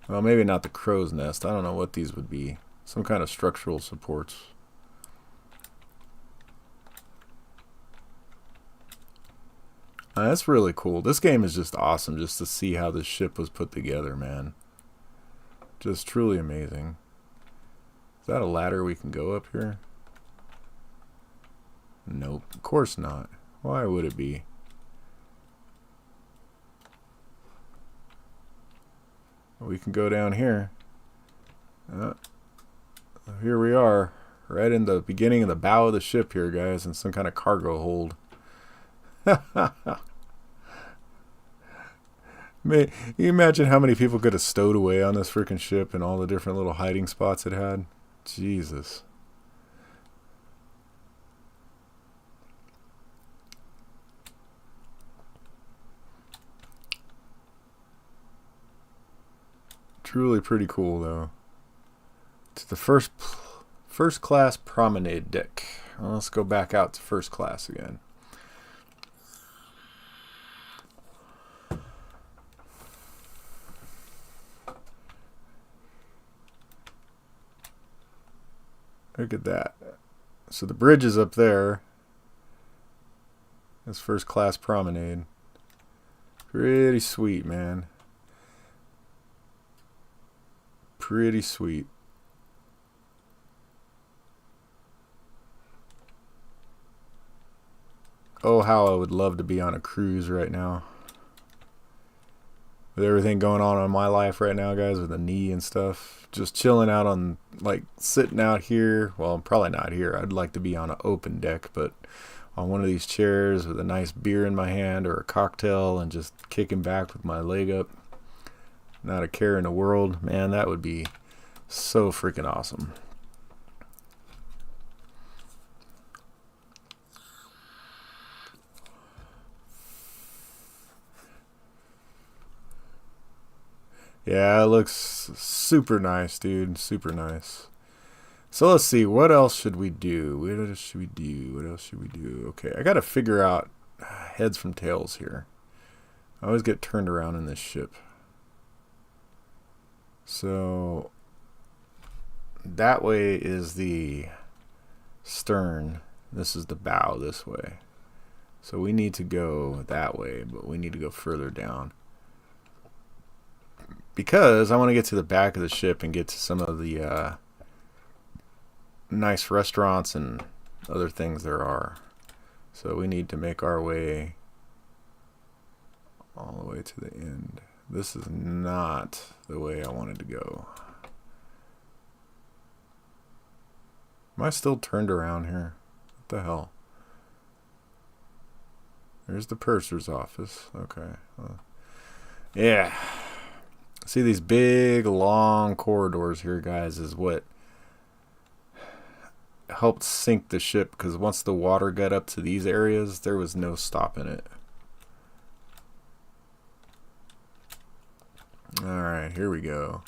Well, maybe not the crow's nest. I don't know what these would be. Some kind of structural supports. That's really cool. This game is just awesome just to see how this ship was put together, man. Just truly amazing. Is that a ladder we can go up here? Nope, of course not. Why would it be? We can go down here. Here we are, right in the beginning of the bow of the ship here, guys, in some kind of cargo hold. Man, you imagine how many people could have stowed away on this freaking ship and all the different little hiding spots it had? Jesus. Truly pretty cool, though. It's the first First class promenade deck. Well, let's go back out to first class again. Look at that. So the bridge is up there. That's first class promenade. Pretty sweet, man. Pretty sweet. Oh, how I would love to be on a cruise right now. With everything going on in my life right now, guys, with the knee and stuff. Just chilling out on, like, sitting out here. Well, probably not here. I'd like to be on an open deck, but on one of these chairs with a nice beer in my hand or a cocktail and just kicking back with my leg up. Not a care in the world. Man, that would be so freaking awesome. Yeah, it looks super nice, dude. Super nice. So let's see. What else should we do? What else should we do? What else should we do? Okay, I got to figure out heads from tails here. I always get turned around in this ship. So that way is the stern. This is the bow this way. So we need to go that way, but we need to go further down. Because I want to get to the back of the ship and get to some of the nice restaurants and other things there are. So we need to make our way all the way to the end. This is not the way I wanted to go. Am I still turned around here? What the hell? There's the purser's office. Okay. Yeah. See these big, long corridors here, guys, is what helped sink the ship, because once the water got up to these areas, there was no stopping it. Alright, here we go.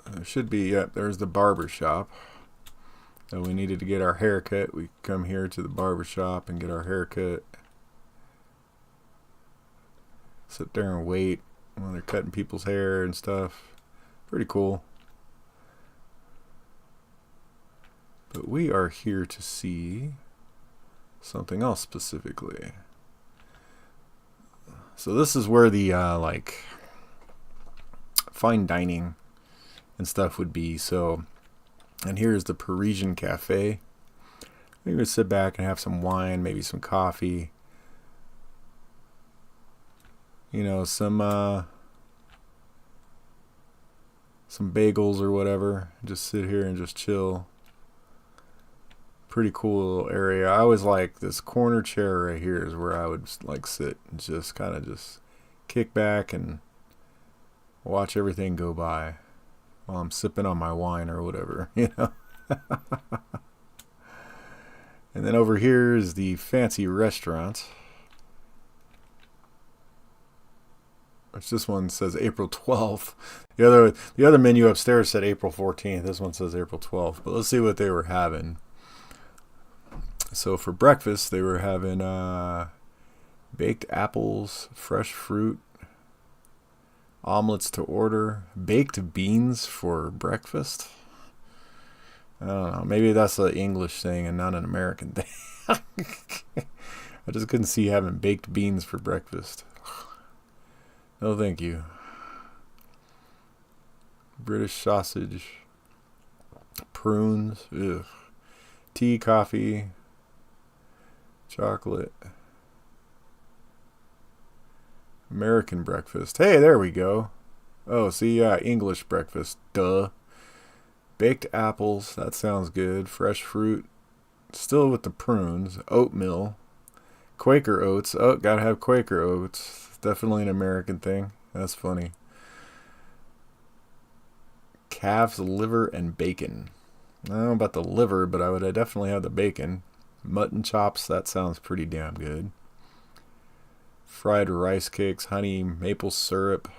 There should be, yep, there's the barber shop. So we needed to get our hair cut. We come here to the barber shop and get our hair cut. Sit there and wait while they're cutting people's hair and stuff. Pretty cool. But we are here to see something else specifically. So this is where the like fine dining and stuff would be. So, and here's the Parisian Cafe. We would sit back and have some wine, maybe some coffee. You know, some bagels or whatever. Just sit here and just chill. Pretty cool little area. I always like this corner chair right here is where I would like sit and just kind of just kick back and watch everything go by while I'm sipping on my wine or whatever, you know. And then over here is the fancy restaurant. Which this one says April 12th. The other menu upstairs said April 14th. This one says April 12th. But let's see what they were having. So for breakfast, they were having baked apples, fresh fruit, omelets to order, baked beans for breakfast. I don't know. Maybe that's an English thing and not an American thing. I just couldn't see having baked beans for breakfast. No, thank you. British sausage, prunes, ugh. Tea, coffee, chocolate. American breakfast. Hey, there we go. Oh, see, English breakfast. Duh. Baked apples. That sounds good. Fresh fruit. Still with the prunes. Oatmeal. Quaker oats. Oh, gotta have Quaker oats. Definitely an American thing. That's funny. Calf's liver and bacon. I don't know about the liver, but I would definitely have the bacon. Mutton chops. That sounds pretty damn good. Fried rice cakes, honey, maple syrup,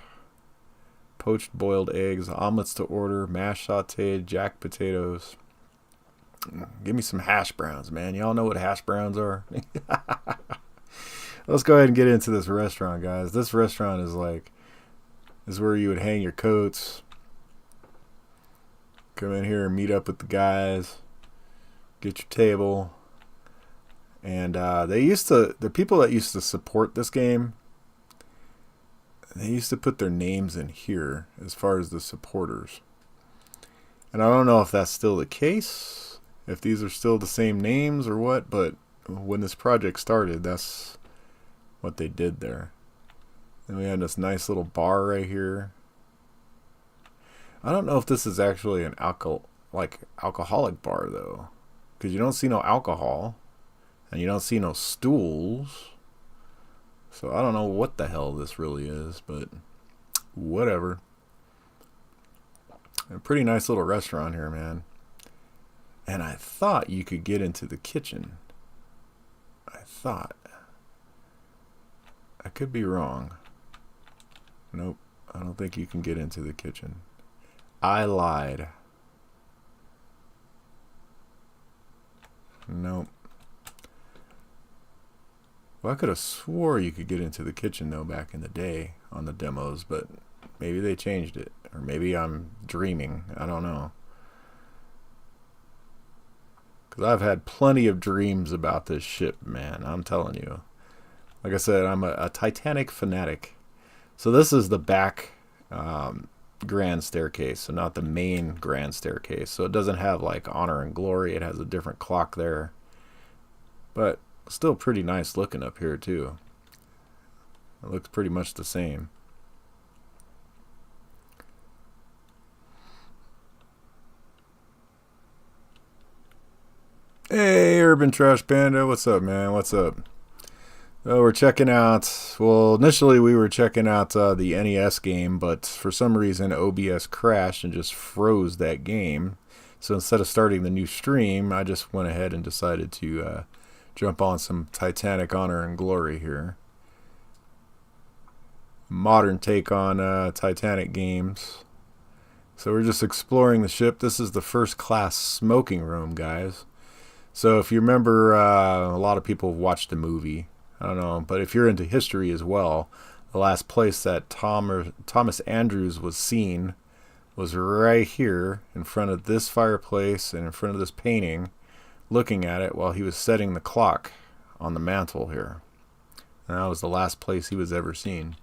poached boiled eggs, omelets to order, mashed sauteed, jack potatoes. Give me some hash browns, man. Y'all know what hash browns are? Let's go ahead and get into this restaurant, guys. This restaurant is where you would hang your coats. Come in here and meet up with the guys. Get your table. And the people that used to support this game, they used to put their names in here as far as the supporters. And I don't know if that's still the case, if these are still the same names or what, but when this project started, that's what they did there. And we had this nice little bar right here. I don't know if this is actually an alcoholic bar though, because you don't see no alcohol and you don't see no stools. So I don't know what the hell this really is, but whatever. A pretty nice little restaurant here, man. And I thought you could get into the kitchen. I thought. I could be wrong. Nope, I don't think you can get into the kitchen. I lied. Nope. Well, I could have swore you could get into the kitchen, though, back in the day on the demos, but maybe they changed it. Or maybe I'm dreaming. I don't know. Because I've had plenty of dreams about this ship, man. I'm telling you. Like I said, I'm a Titanic fanatic. So this is the back grand staircase, so not the main grand staircase. So it doesn't have like Honor and Glory. It has a different clock there. But still pretty nice looking up here too. It looks pretty much the same. Hey, Urban Trash Panda, what's up, man? What's up? Oh, we're checking out, well, initially we were checking out the NES game, but for some reason OBS crashed and just froze that game. So instead of starting the new stream, I just went ahead and decided to jump on some Titanic Honor and Glory here. Modern take on Titanic games. So we're just exploring the ship. This is the first class smoking room, guys. So if you remember, a lot of people have watched the movie. I don't know, but if you're into history as well, the last place that Thomas Andrews was seen was right here in front of this fireplace and in front of this painting, looking at it while he was setting the clock on the mantle here. And that was the last place he was ever seen.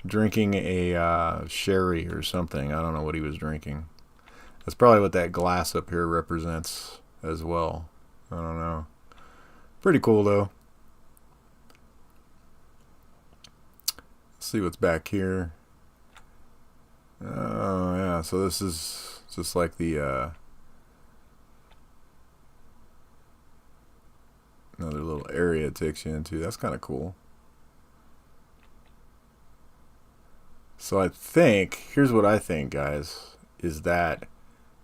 Drinking a sherry or something. I don't know what he was drinking. That's probably what that glass up here represents as well. I don't know. Pretty cool though. Let's see what's back here. Oh yeah, so this is just like the another little area it takes you into. That's kind of cool. So I think, here's what I think, guys, is that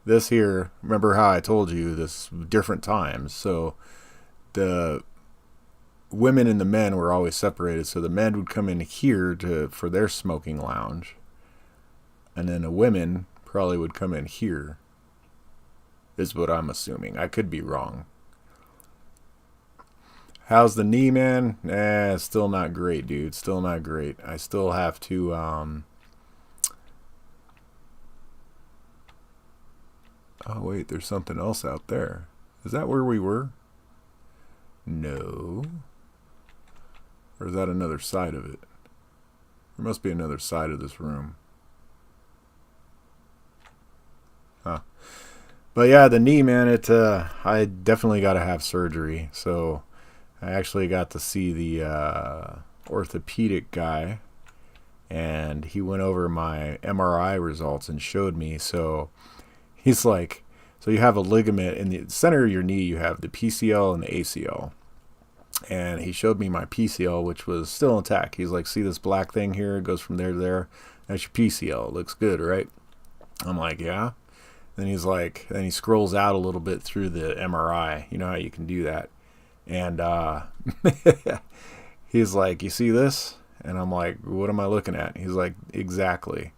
this here, remember how I told you this different times, so the women and the men were always separated. So the men would come in here for their smoking lounge, and then the women probably would come in here, is what I'm assuming. I could be wrong. How's the knee, man? Still not great, dude. Still not great. I still have to oh wait, there's something else out there. Is that where we were? No. Or is that another side of it? There must be another side of this room. Huh. But yeah, the knee, man, I definitely got to have surgery. So I actually got to see the orthopedic guy, and he went over my MRI results and showed me. So he's like, so you have a ligament in the center of your knee, you have the PCL and the ACL. And he showed me my PCL, which was still intact. He's like, see this black thing here? It goes from there to there. That's your PCL. It looks good, right? I'm like, yeah. Then he's like, then he scrolls out a little bit through the MRI. You know how you can do that. And he's like, you see this? And I'm like, what am I looking at? He's like, exactly.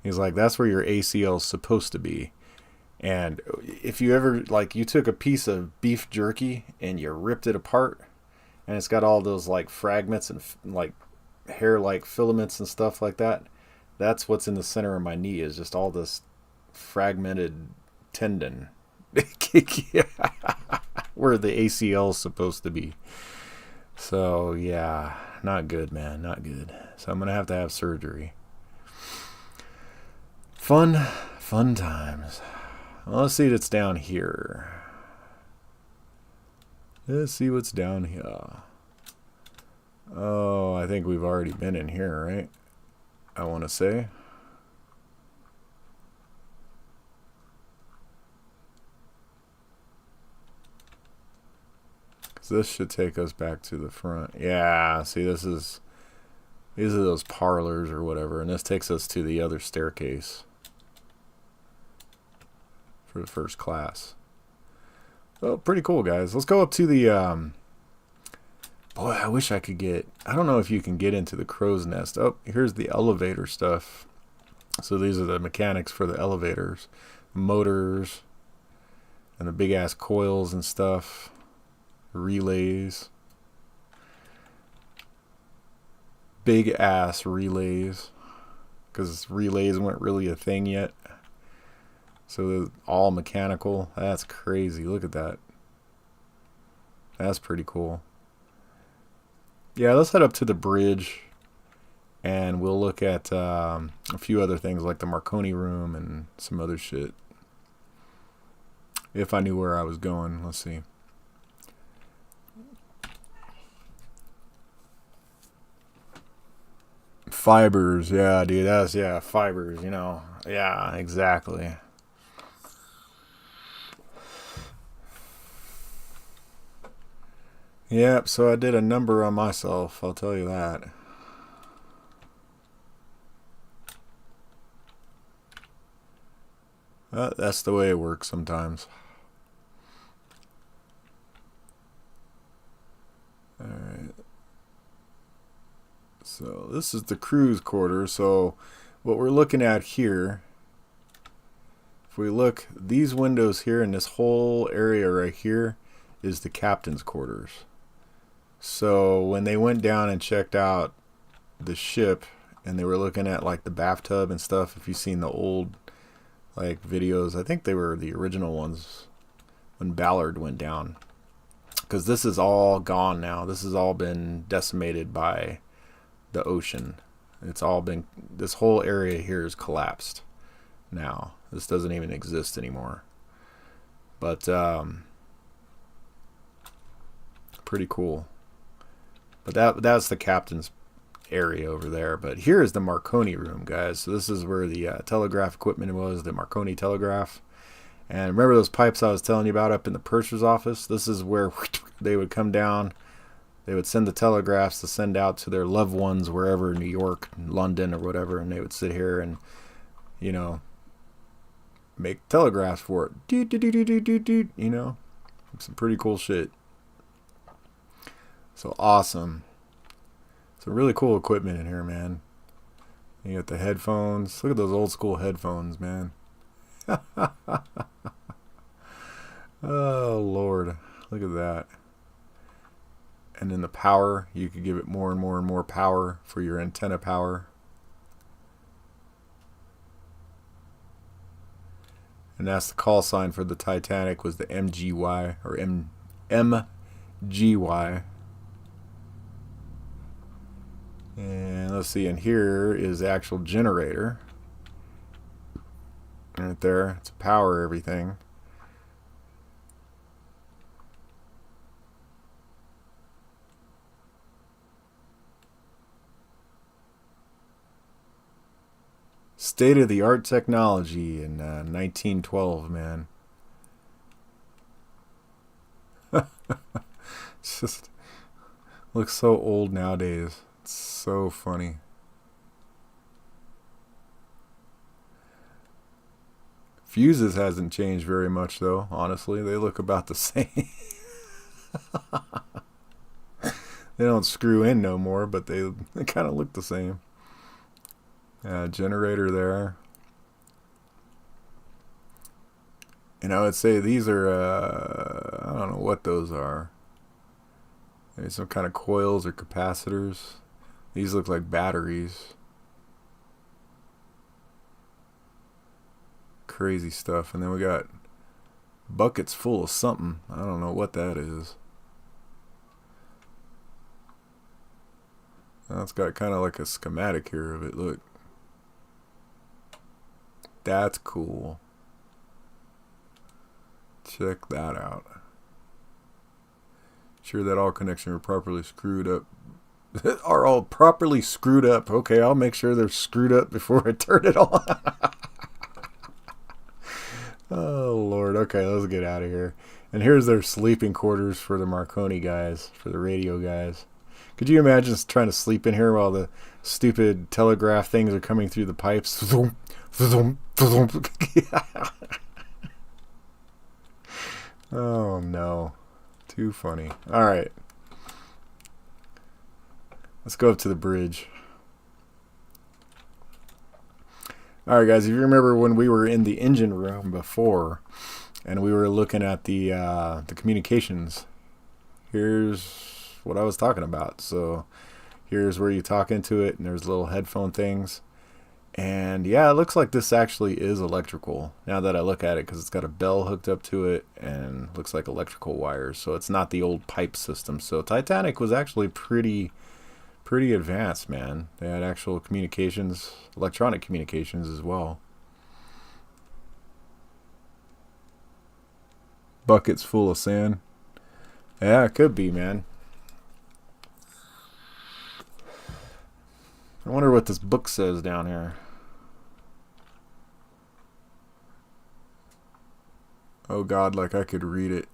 He's like, that's where your ACL is supposed to be. And if you ever, like, you took a piece of beef jerky and you ripped it apart, and it's got all those, like, fragments and, like, hair-like filaments and stuff like that, that's what's in the center of my knee, is just all this fragmented tendon. Where the ACL is supposed to be. So, yeah, not good, man, not good. So I'm going to have surgery. Fun times. Well, let's see what's down here. Let's see what's down here. Oh, I think we've already been in here, right? I want to say. This should take us back to the front. Yeah, see, these are those parlors or whatever, and this takes us to the other staircase for the first class. Oh, pretty cool, guys. Let's go up to the boy, I wish I could get, I don't know if you can get into the crow's nest. Oh, here's the elevator stuff. So these are the mechanics for the elevators, motors, and the big ass coils and stuff. Relays, big ass relays, because relays weren't really a thing yet, so they're all mechanical. That's crazy. Look at that. That's pretty cool. Yeah, let's head up to the bridge and we'll look at a few other things like the Marconi room and some other shit, if I knew where I was going. Let's see. Fibers, yeah, dude, that's, yeah, fibers, you know, yeah, exactly. Yep, so I did a number on myself, I'll tell you that. That's the way it works sometimes. Alright. So this is the crew's quarters. So what we're looking at here, if we look, these windows here and this whole area right here is the captain's quarters. So when they went down and checked out the ship and they were looking at like the bathtub and stuff, if you've seen the old like videos, I think they were the original ones when Ballard went down, because this is all gone now. This has all been decimated by the ocean. It's all been, this whole area here is collapsed now. This doesn't even exist anymore. But pretty cool. But that's the captain's area over there. But here is the Marconi room, guys. So this is where the telegraph equipment was, the Marconi telegraph. And remember those pipes I was telling you about up in the purser's office? This is where they would come down. They would send the telegraphs to send out to their loved ones wherever, New York, London, or whatever, and they would sit here and, you know, make telegraphs for it. Doot, doot, doot, doot, doot, doot, you know, some pretty cool shit. So awesome. Some really cool equipment in here, man. You got the headphones. Look at those old school headphones, man. Oh, Lord. Look at that. And then the power, you could give it more and more and more power for your antenna power. And that's the call sign for the Titanic, was the MGY, or MGY. And let's see, and here is the actual generator. Right there, to power everything. State-of-the-art technology in 1912, man. It's just looks so old nowadays. It's so funny. Fuses hasn't changed very much, though. Honestly, they look about the same. They don't screw in no more, but they kind of look the same. Generator there. And I would say these are, I don't know what those are. Maybe some kind of coils or capacitors. These look like batteries. Crazy stuff. And then we got buckets full of something. I don't know what that is. Now it's got kind of like a schematic here of it. Look. That's cool. Check that out. Sure that all connections are properly screwed up. Are all properly screwed up. Okay, I'll make sure they're screwed up before I turn it on. Oh, Lord. Okay, let's get out of here. And here's their sleeping quarters for the Marconi guys, for the radio guys. Could you imagine trying to sleep in here while the stupid telegraph things are coming through the pipes? Oh, no. Too funny. All right. Let's go up to the bridge. All right, guys, if you remember when we were in the engine room before and we were looking at the communications, here's what I was talking about. So here's where you talk into it, and there's little headphone things. And yeah, it looks like this actually is electrical now that I look at it, because it's got a bell hooked up to it and looks like electrical wires. So it's not the old pipe system. So Titanic was actually pretty advanced, man. They had actual communications, electronic communications as well. Buckets full of sand. Yeah, it could be, man. I wonder what this book says down here. Oh God, like I could read it.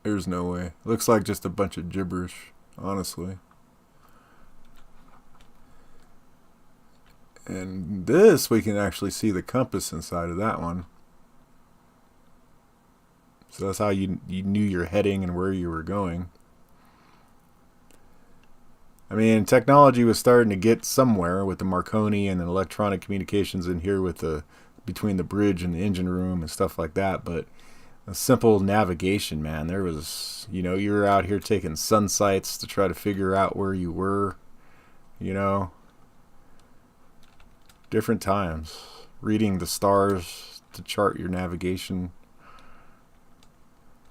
There's no way. Looks like just a bunch of gibberish, honestly. And this, we can actually see the compass inside of that one. So that's how you knew your heading and where you were going. I mean, technology was starting to get somewhere with the Marconi and the electronic communications in here with the between the bridge and the engine room and stuff like that, but a simple navigation, man. There was, you were out here taking sun sights to try to figure out where you were, different times. Reading the stars to chart your navigation.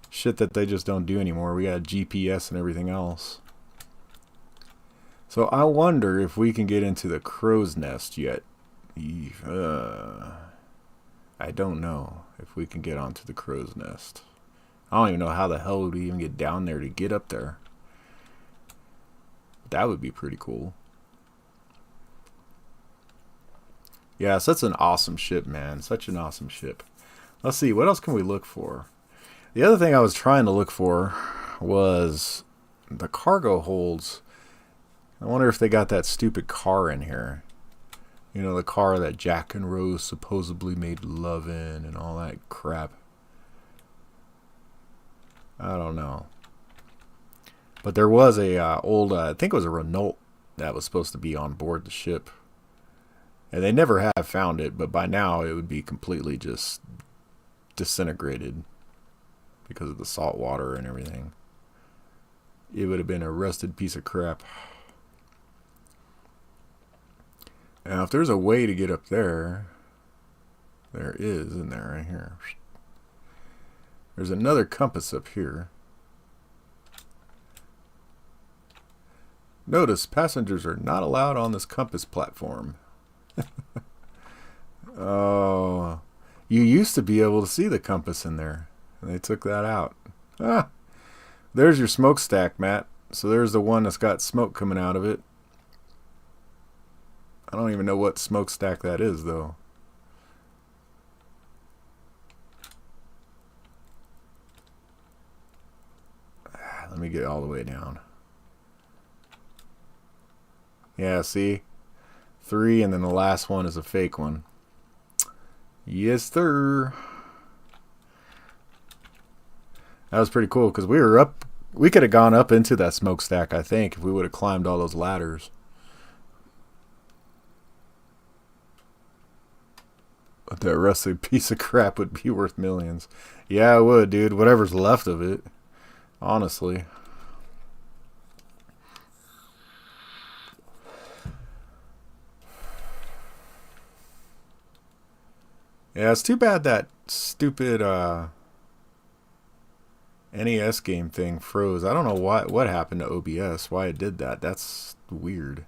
Shit that they just don't do anymore. We got GPS and everything else. So I wonder if we can get into the crow's nest yet. I don't know if we can get onto the crow's nest. I don't even know how the hell would we even get down there to get up there. That would be pretty cool. Yeah, so that's an awesome ship, man. Such an awesome ship. Let's see, what else can we look for? The other thing I was trying to look for was the cargo holds. I wonder if they got that stupid car in here. The car that Jack and Rose supposedly made love in and all that crap. I don't know. But there was a old, I think it was a Renault that was supposed to be on board the ship. And they never have found it, but by now it would be completely just disintegrated because of the salt water and everything. It would have been a rusted piece of crap. Now, if there's a way to get up there, there is, isn't there, right here. There's another compass up here. Notice, passengers are not allowed on this compass platform. Oh, you used to be able to see the compass in there, and they took that out. Ah, there's your smokestack, Matt. So there's the one that's got smoke coming out of it. I don't even know what smokestack that is, though. Let me get all the way down. Yeah, see? 3, and then the last one is a fake one. Yes, sir. That was pretty cool, because we were up We could have gone up into that smokestack, I think, if we would have climbed all those ladders. But that rusty piece of crap would be worth millions. Yeah, it would, dude. Whatever's left of it. Honestly. Yeah, it's too bad that stupid NES game thing froze. I don't know what happened to OBS, why it did that. That's weird.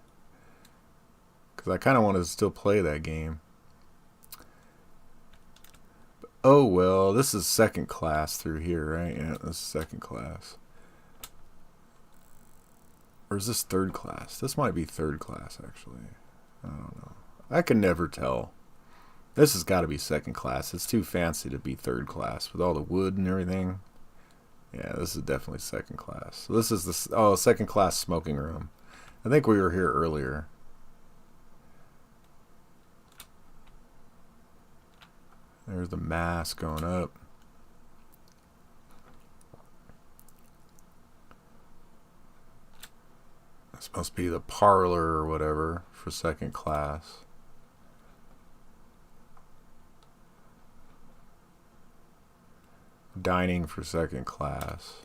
Because I kind of wanted to still play that game. But, oh well, this is second class through here, right? Yeah, this is second class. Or is this third class? This might be third class, actually. I don't know. I can never tell. This has got to be second class. It's too fancy to be third class with all the wood and everything. Yeah, this is definitely second class. So this is the second class smoking room. I think we were here earlier. There's the mask going up. This must be the parlor or whatever for second class. Dining for second class.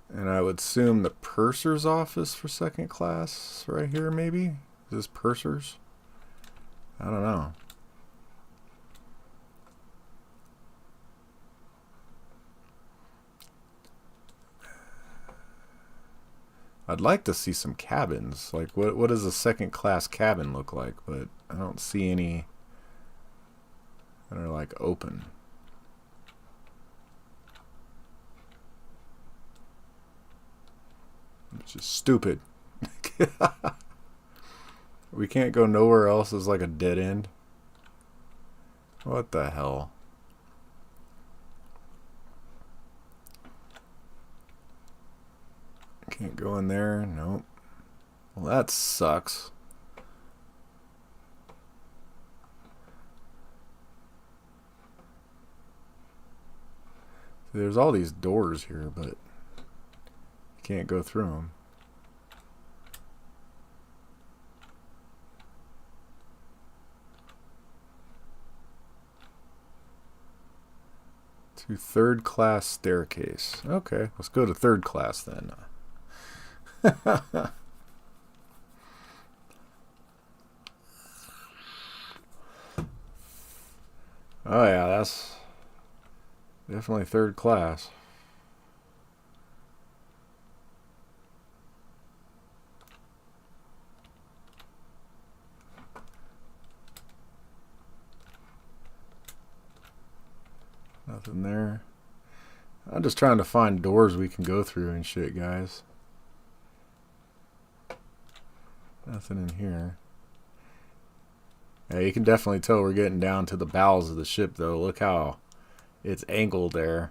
And I would assume the purser's office for second class right here, maybe? Is this purser's? I don't know. I'd like to see some cabins. Like, what does a second class cabin look like? But I don't see any that are like open. Which is stupid. We can't go nowhere else as like a dead end. What the hell? Can't go in there. Nope. Well, that sucks. There's all these doors here, but you can't go through them. To third class staircase. Okay, let's go to third class then. Oh yeah, that's definitely third class. Nothing there. I'm just trying to find doors we can go through and shit, guys. Nothing in here. Yeah, you can definitely tell we're getting down to the bowels of the ship, though. Look how it's angled there.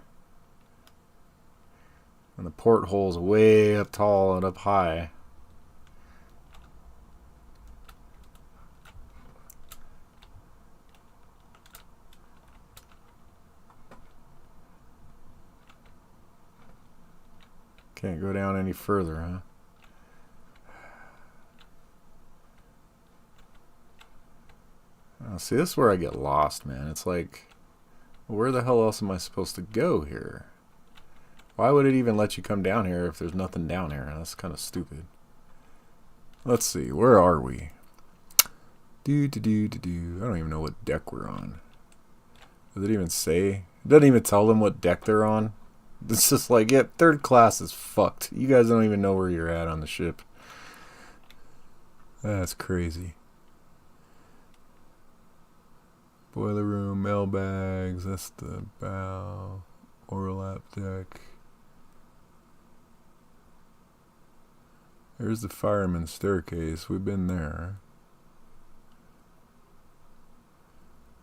And the porthole's way up tall and up high. Can't go down any further, huh? Oh, see, this is where I get lost, man. It's like, where the hell else am I supposed to go here? Why would it even let you come down here if there's nothing down here? That's kind of stupid. Let's see, where are we? I don't even know what deck we're on. Does it even say? It doesn't even tell them what deck they're on. It's just like, yeah, third class is fucked. You guys don't even know where you're at on the ship. That's crazy. Boiler room, mailbags, that's the bow, overlap deck. There's the fireman's staircase, we've been there.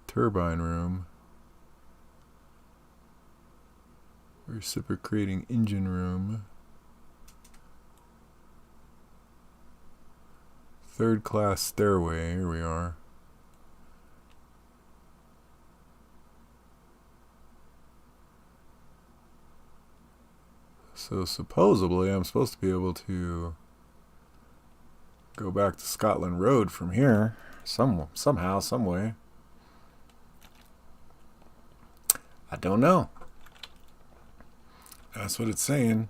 Turbine room. Reciprocating engine room. Third class stairway. Here we are. So supposedly I'm supposed to be able to go back to Scotland Road from here. Somehow, some way. I don't know. That's what it's saying.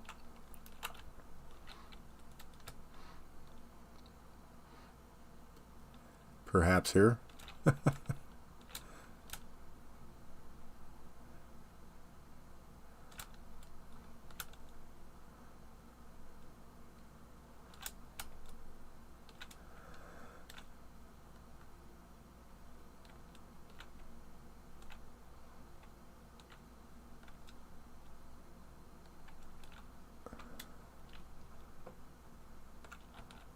Perhaps here. Of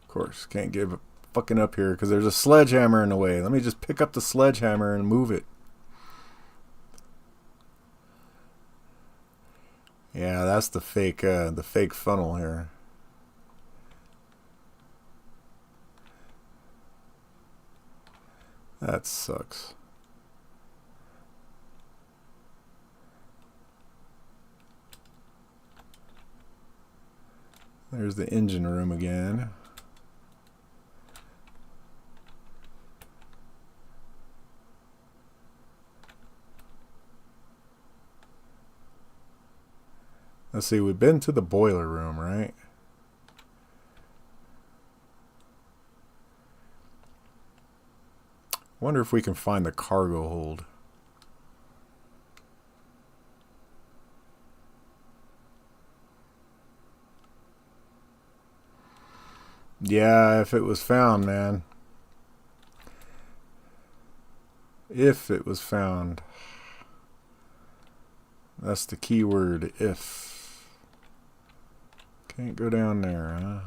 course, can't give a fucking up here because there's a sledgehammer in the way. Let me just pick up the sledgehammer and move it. Yeah, that's the fake funnel here. That sucks. There's the engine room again. Let's see, we've been to the boiler room, right? Wonder if we can find the cargo hold. Yeah, if it was found, man. If it was found. That's the key word, if. Can't go down there, huh?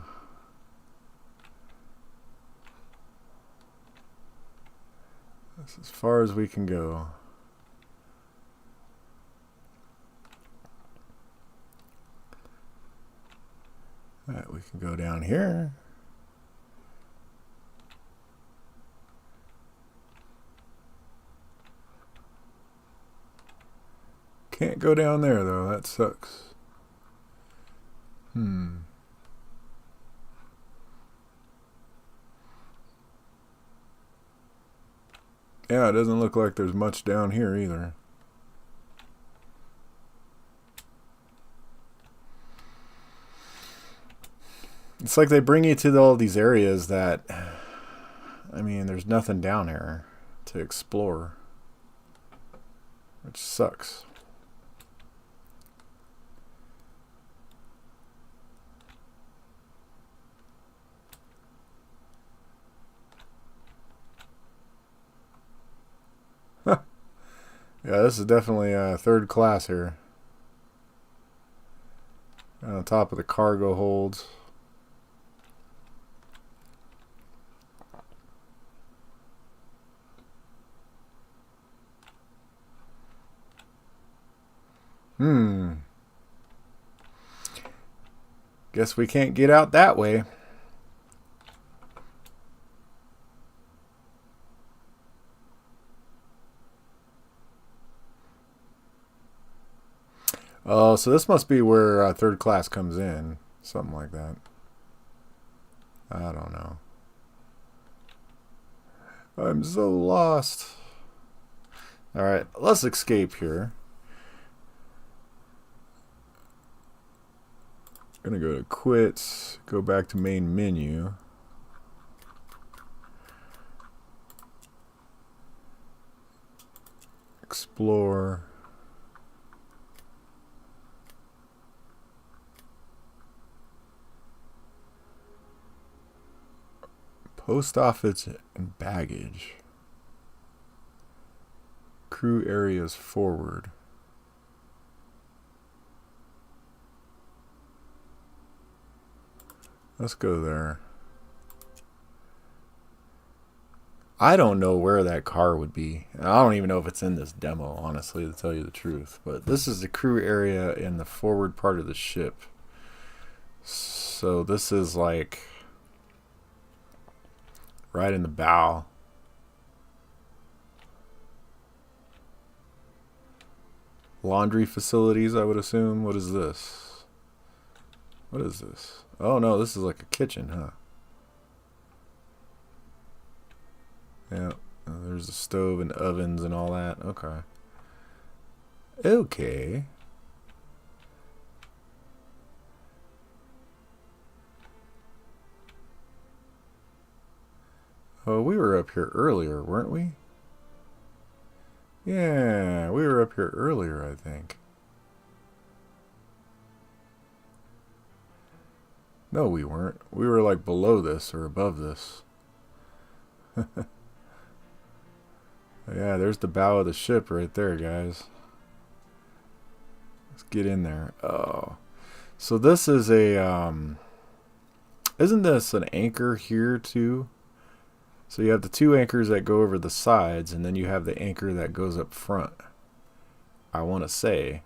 That's as far as we can go. Alright, we can go down here. Can't go down there, though. That sucks. Yeah, it doesn't look like there's much down here either. It's like they bring you to all these areas that, I mean, there's nothing down here to explore, which sucks. Yeah, this is definitely third class here. On top of the cargo holds. Guess we can't get out that way. Oh, so this must be where third class comes in. Something like that. I don't know. I'm so lost. Alright, let's escape here. Gonna go to quit, go back to main menu. Explore. Post office and baggage. Crew areas forward. Let's go there. I don't know where that car would be. I don't even know if it's in this demo, honestly, to tell you the truth. But this is the crew area in the forward part of the ship. So this is like right in the bow. Laundry facilities, I would assume. What is this? What is this? Oh no, this is like a kitchen, huh? Yeah, there's a stove and ovens and all that. Okay. Okay. Oh, we were up here earlier, weren't we? Yeah, we were up here earlier, I think. No, we weren't. We were like below this or above this. Yeah, there's the bow of the ship right there, guys. Let's get in there. Oh. So this is a, isn't this an anchor here too? So you have the two anchors that go over the sides, and then you have the anchor that goes up front. I want to say.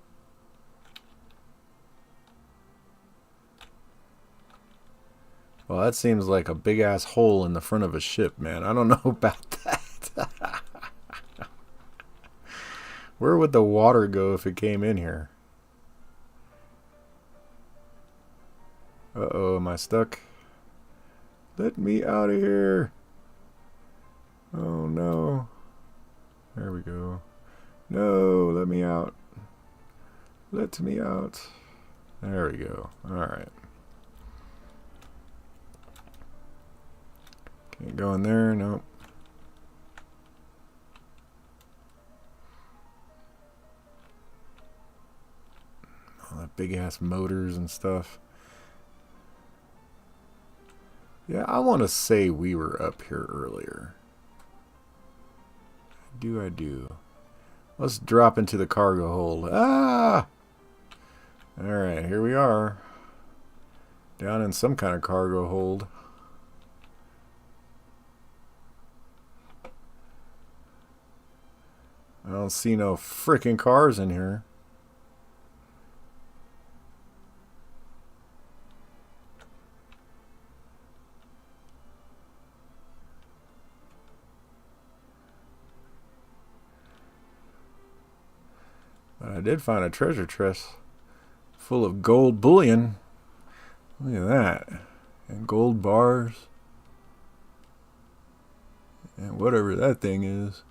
Well, that seems like a big ass hole in the front of a ship, man. I don't know about that. Where would the water go if it came in here? Uh-oh, am I stuck? Let me out of here. Oh no. There we go. No, let me out. Let me out. There we go. Alright. Can't go in there, nope. All that big ass motors and stuff. Yeah, I want to say we were up here earlier. I do. Let's drop into the cargo hold. Ah! Alright, here we are. Down in some kind of cargo hold. I don't see no freaking cars in here. But I did find a treasure chest full of gold bullion. Look at that. And gold bars. And whatever that thing is.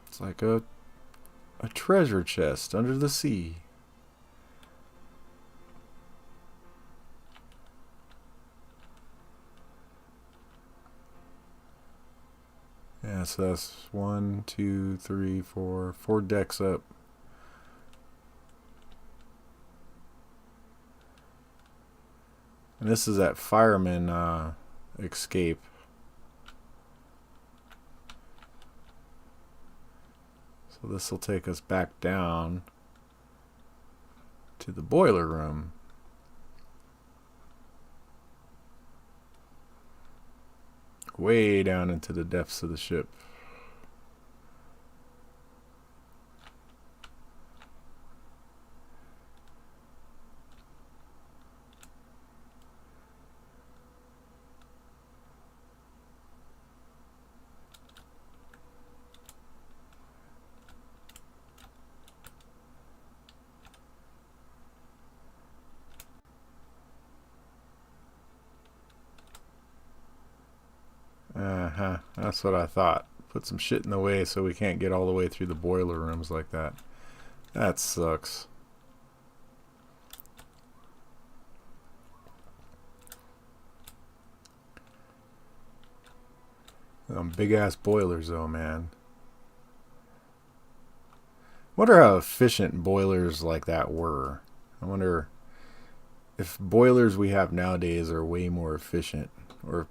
It's like a treasure chest under the sea. Yeah, so that's 1, 2, 3, 4 decks up. And this is that fireman escape. So this will take us back down to the boiler room. Way down into the depths of the ship. Uh-huh. That's what I thought. Put some shit in the way so we can't get all the way through the boiler rooms like that. That sucks. Big ass boilers though, man. Wonder how efficient boilers like that were. I wonder if boilers we have nowadays are way more efficient, or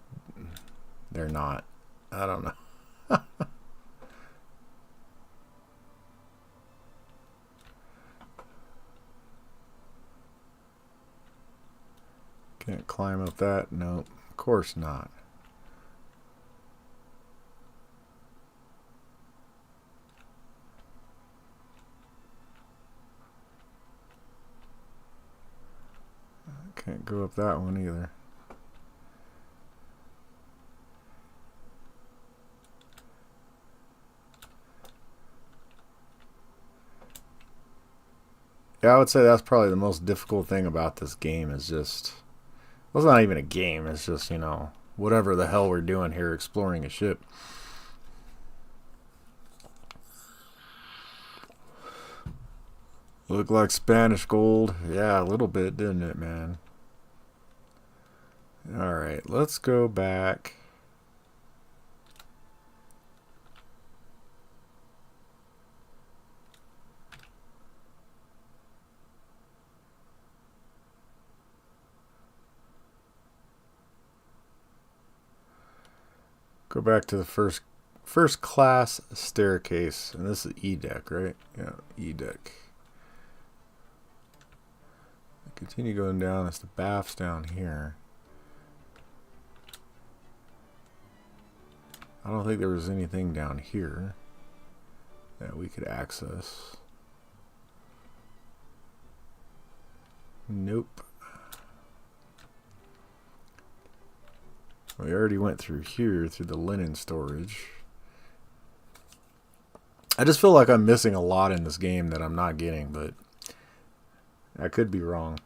they're not. I don't know. Can't climb up that? No, of course not. Can't go up that one either. Yeah, I would say that's probably the most difficult thing about this game is just... Well, it's not even a game. It's just, you know, whatever the hell we're doing here, exploring a ship. Looked like Spanish gold. Yeah, a little bit, didn't it, man? Alright, let's go back. Go back to the first class staircase. And this is E deck, right? Yeah, E deck. Continue going down. It's the baths down here. I don't think there was anything down here that we could access. Nope. We already went through here, through the linen storage. I just feel like I'm missing a lot in this game that I'm not getting, but I could be wrong.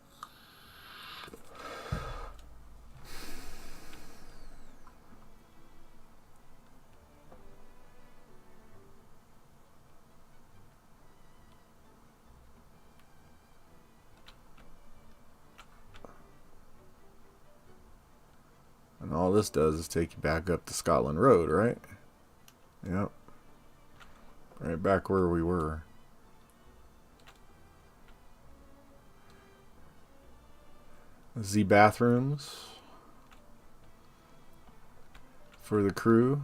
And all this does is take you back up to Scotland Road, right? Yep. Right back where we were. The bathrooms for the crew.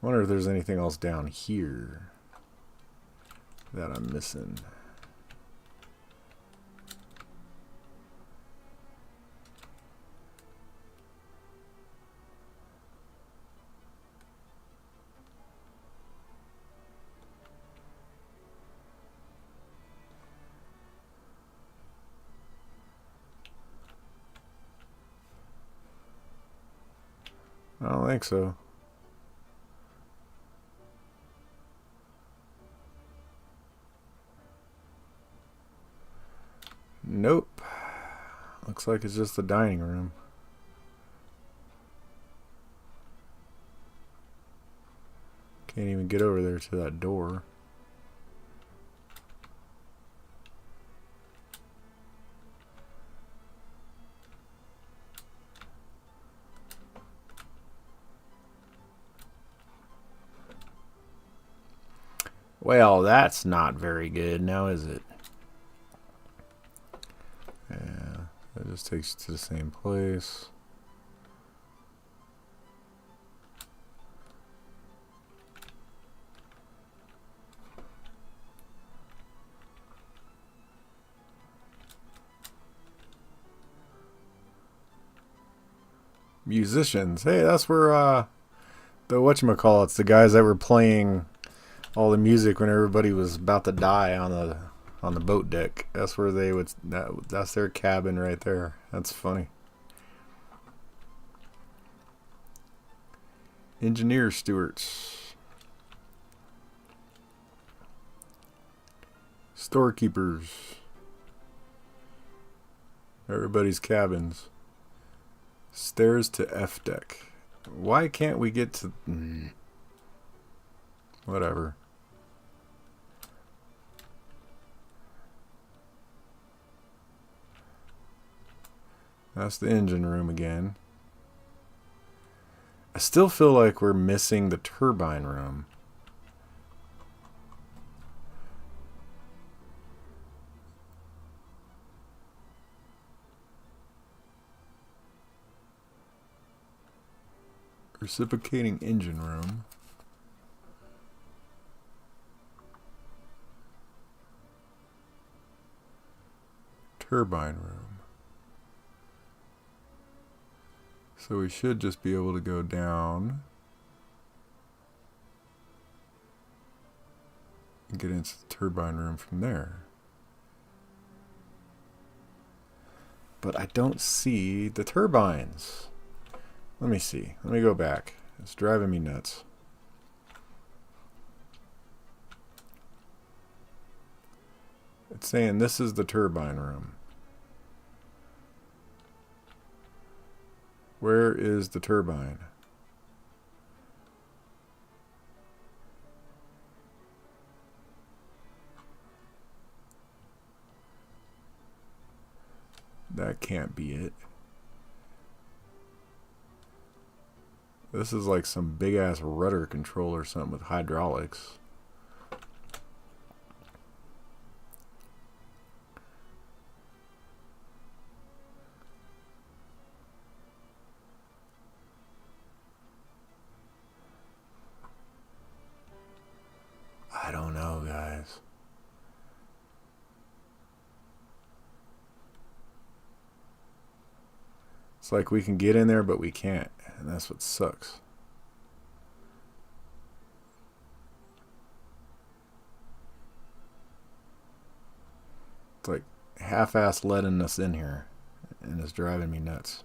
I wonder if there's anything else down here that I'm missing. I don't think so. Nope. Looks like it's just the dining room. Can't even get over there to that door. Well, that's not very good now, is it? Yeah, that just takes you to the same place. Musicians. Hey, that's where the whatchamacallits, the guys that were playing all the music when everybody was about to die on the boat deck. That's where they would. That's their cabin right there. That's funny. Engineer stewards, storekeepers. Everybody's cabins. Stairs to F deck. Why can't we get to... Whatever. That's the engine room again. I still feel like we're missing the turbine room. Reciprocating engine room. Turbine room. So we should just be able to go down Get into the turbine room from there. But I don't see the turbines. Let me see. Let me go back. It's driving me nuts. It's saying this is the turbine room. Where is the turbine? That can't be it. This is like some big ass rudder control or something with hydraulics. I don't know, guys. It's like we can get in there, but we can't. And that's what sucks. It's like half-ass letting us in here. And it's driving me nuts.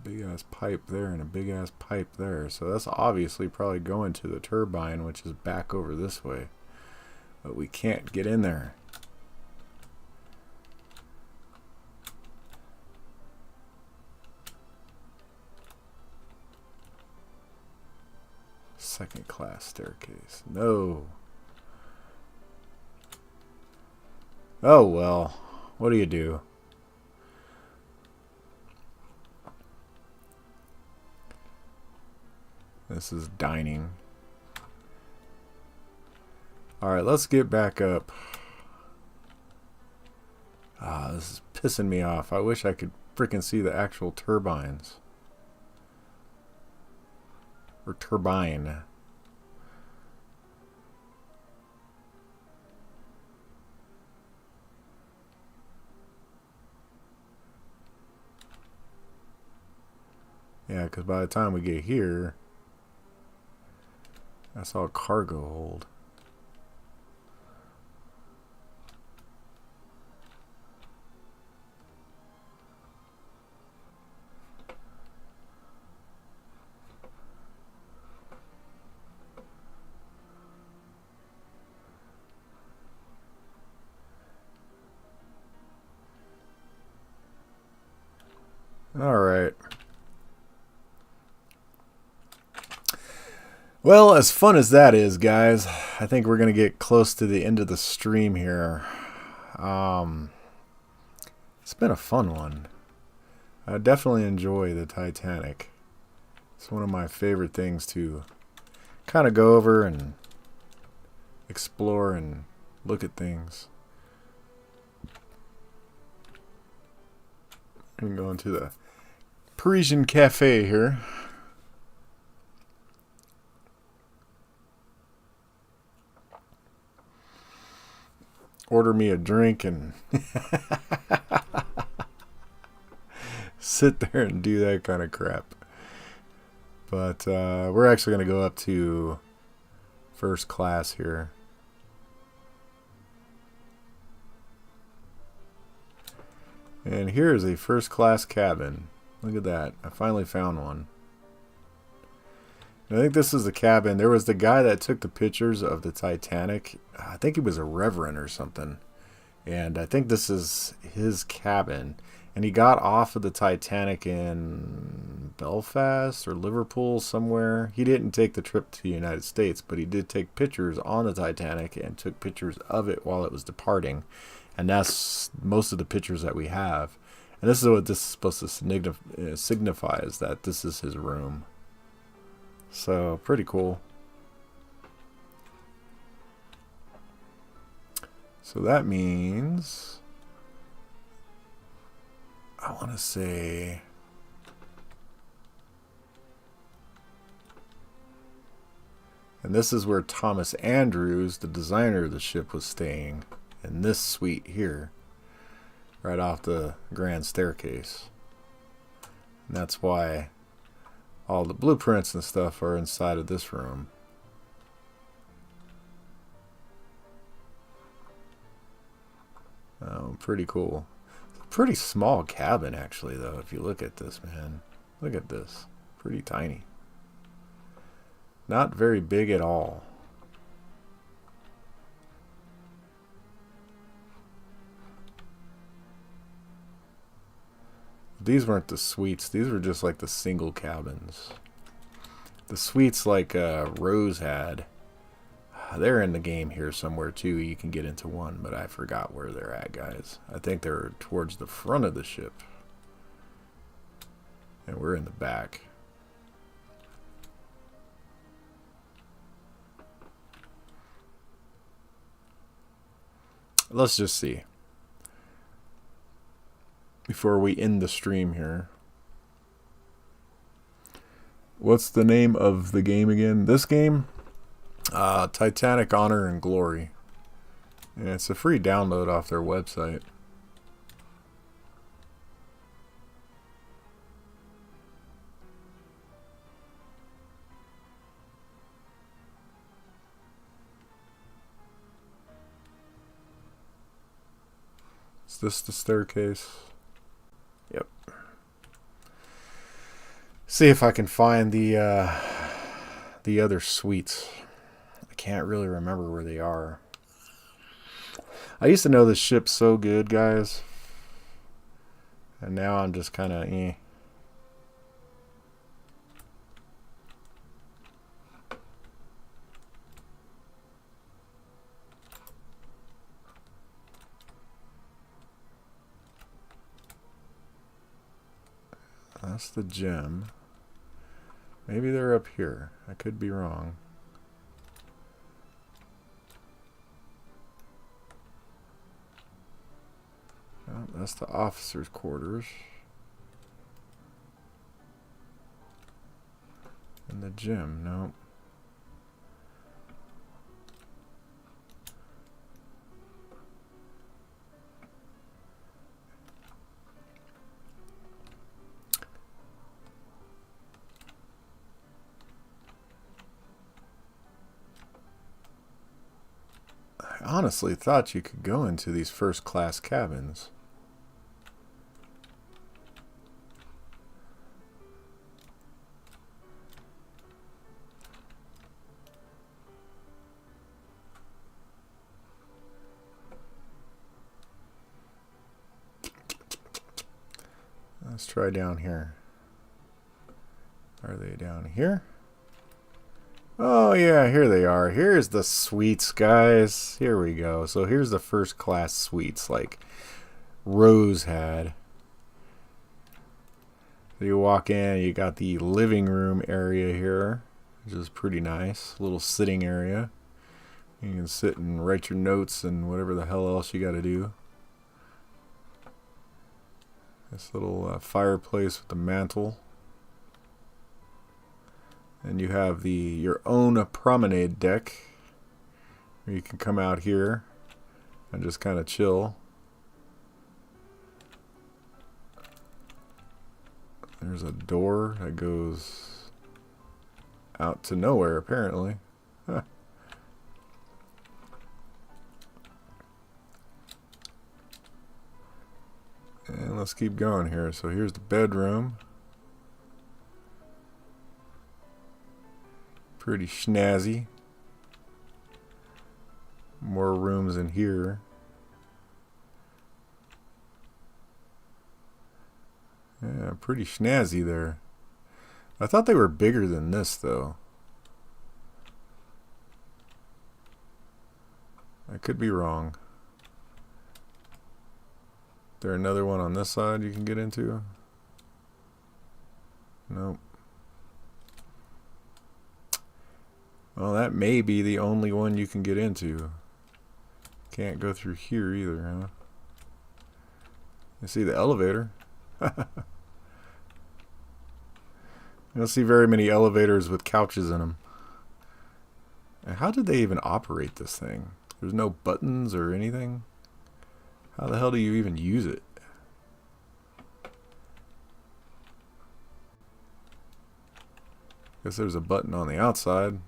Big ass pipe there and a big ass pipe there, so that's obviously probably going to the turbine, which is back over this way, but we can't get in there. Second class staircase. No. Oh well, what do you do? This is dining. Alright, let's get back up. Ah, this is pissing me off. I wish I could freaking see the actual turbines. Or turbine. Yeah, because by the time we get here, I saw a cargo hold. All right. Well, as fun as that is, guys, I think we're going to get close to the end of the stream here. It's been a fun one. I definitely enjoy the Titanic. It's one of my favorite things to kind of go over and explore and look at things. I'm going to the Parisian Cafe here. Order me a drink and sit there and do that kind of crap. But we're actually going to go up to first class here. And here is a first class cabin. Look at that. I finally found one. I think this is the cabin. There was the guy that took the pictures of the Titanic. I think he was a reverend or something. And I think this is his cabin. And he got off of the Titanic in Belfast or Liverpool somewhere. He didn't take the trip to the United States, but he did take pictures on the Titanic and took pictures of it while it was departing. And that's most of the pictures that we have. And this is what this is supposed to signify, is that this is his room. So, pretty cool. So that means, I want to say, and this is where Thomas Andrews, the designer of the ship, was staying, in this suite here. right off the grand staircase. And that's why all the blueprints and stuff are inside of this room. Oh, pretty cool. Pretty small cabin, actually, though, if you look at this, man. Look at this. Pretty tiny. Not very big at all. These weren't the suites. These were just like the single cabins. The suites like Rose had, they're in the game here somewhere too. You can get into one, but I forgot where they're at, guys. I think they're towards the front of the ship. And we're in the back. Let's just see. Before we end the stream here. What's the name of the game again? This game? Titanic Honor and Glory. And it's a free download off their website. Is this the staircase? Yep. See if I can find the other suites. I can't really remember where they are. I used to know this ship so good, guys. And now I'm just kind of eh. That's the gem. Maybe they're up here. I could be wrong. Oh, that's the officers' quarters. And the gym, no. I honestly thought you could go into these first-class cabins. Let's try down here. Are they down here? Oh yeah, here they are. Here's the suites, guys. Here we go. So here's the first class suites like Rose had. So you walk in, you got the living room area here, which is pretty nice. A little sitting area. You can sit and write your notes and whatever the hell else you got to do. This little fireplace with the mantle. And you have your own promenade deck where you can come out here and just kind of chill. There's a door that goes out to nowhere apparently. Huh. And let's keep going here. So here's the bedroom. Pretty snazzy. More rooms in here. Yeah, pretty snazzy there. I thought they were bigger than this though. I could be wrong. Is there another one on this side you can get into? Nope. Well, that may be the only one you can get into. Can't go through here either, huh? You see the elevator. You don't see very many elevators with couches in them. And how did they even operate this thing? There's no buttons or anything. How the hell do you even use it? Guess there's a button on the outside.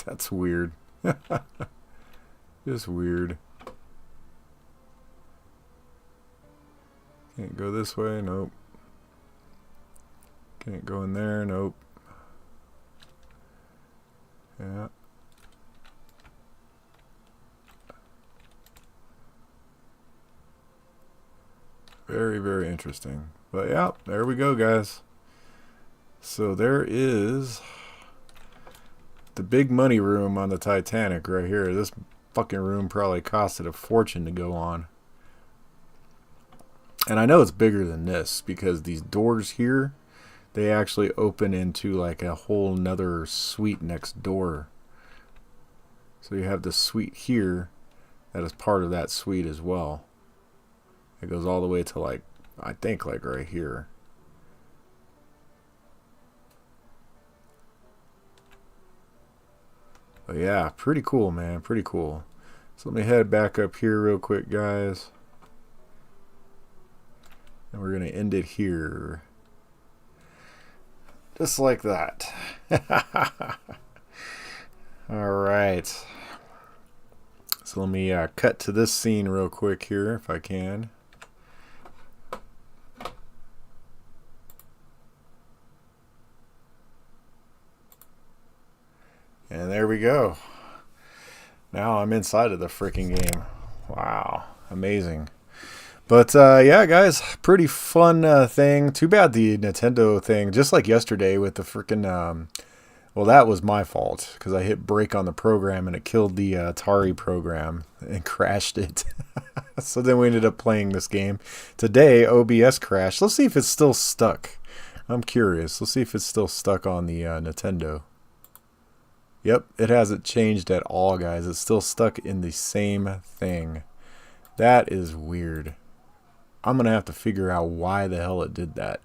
That's weird. Just weird. Can't go this way. Nope. Can't go in there. Nope. Yeah. Very, very interesting. But yeah, there we go, guys. So there is the big money room on the Titanic right here. This fucking room probably costed a fortune to go on. And I know it's bigger than this because these doors here, they actually open into like a whole nother suite next door. So you have the suite here that is part of that suite as well. It goes all the way to like, I think like right here. But yeah, pretty cool, man. Pretty cool. So let me head back up here real quick, guys. And we're going to end it here. Just like that. All right. So let me cut to this scene real quick here, if I can. And there we go. Now I'm inside of the freaking game. Wow. Amazing. But yeah, guys, pretty fun thing. Too bad the Nintendo thing, just like yesterday with the freaking... well, that was my fault because I hit break on the program and it killed the Atari program and crashed it. So then we ended up playing this game. Today, OBS crashed. Let's see if it's still stuck. I'm curious. Let's see if it's still stuck on the Nintendo. Yep, it hasn't changed at all, guys. It's still stuck in the same thing. That is weird. I'm going to have to figure out why the hell it did that.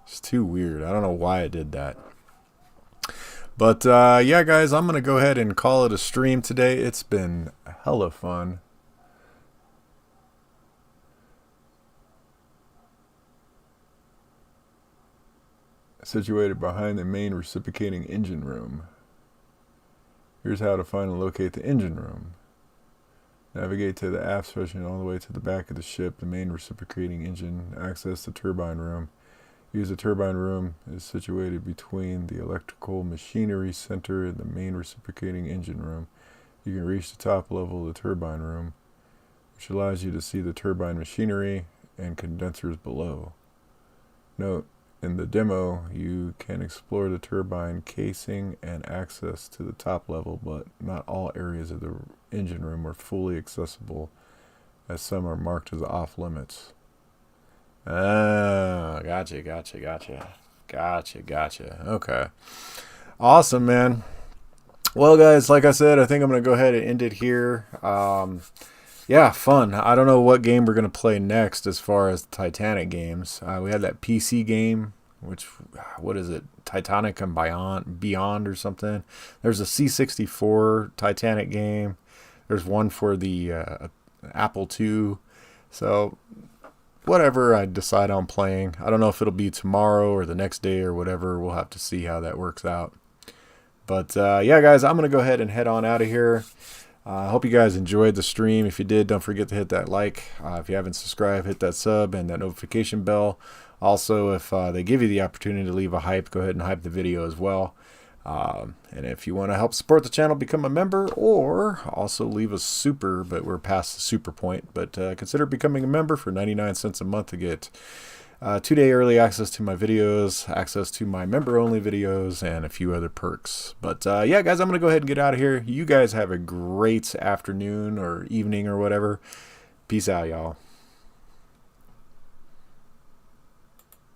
It's too weird. I don't know why it did that. But yeah, guys, I'm going to go ahead and call it a stream today. It's been hella fun. Situated behind the main reciprocating engine room. Here's how to find and locate the engine room. Navigate to the aft section all the way to the back of the ship, the main reciprocating engine. Access the turbine room. Use the turbine room is situated between the electrical machinery center and the main reciprocating engine room. You can reach the top level of the turbine room, which allows you to see the turbine machinery and condensers below. Note, in the demo, you can explore the turbine casing and access to the top level, but not all areas of the engine room are fully accessible, as some are marked as off limits. Ah, gotcha. Okay. Awesome, man. Well, guys, like I said, I think I'm going to go ahead and end it here. Yeah, fun. I don't know what game we're going to play next as far as Titanic games. We had that PC game, which, what is it? Titanic and Beyond or something. There's a C64 Titanic game. There's one for the Apple II. So, whatever I decide on playing. I don't know if it'll be tomorrow or the next day or whatever. We'll have to see how that works out. But, yeah, guys, I'm going to go ahead and head on out of here. I hope you guys enjoyed the stream. If you did, don't forget to hit that like. If you haven't subscribed, hit that sub and that notification bell. Also, if they give you the opportunity to leave a hype, go ahead and hype the video as well. And if you want to help support the channel, become a member, or also leave a super, but we're past the super point. But consider becoming a member for 99 cents a month to get 2-day early access to my videos, access to my member-only videos, and a few other perks. But yeah, guys, I'm going to go ahead and get out of here. You guys have a great afternoon or evening or whatever. Peace out, y'all.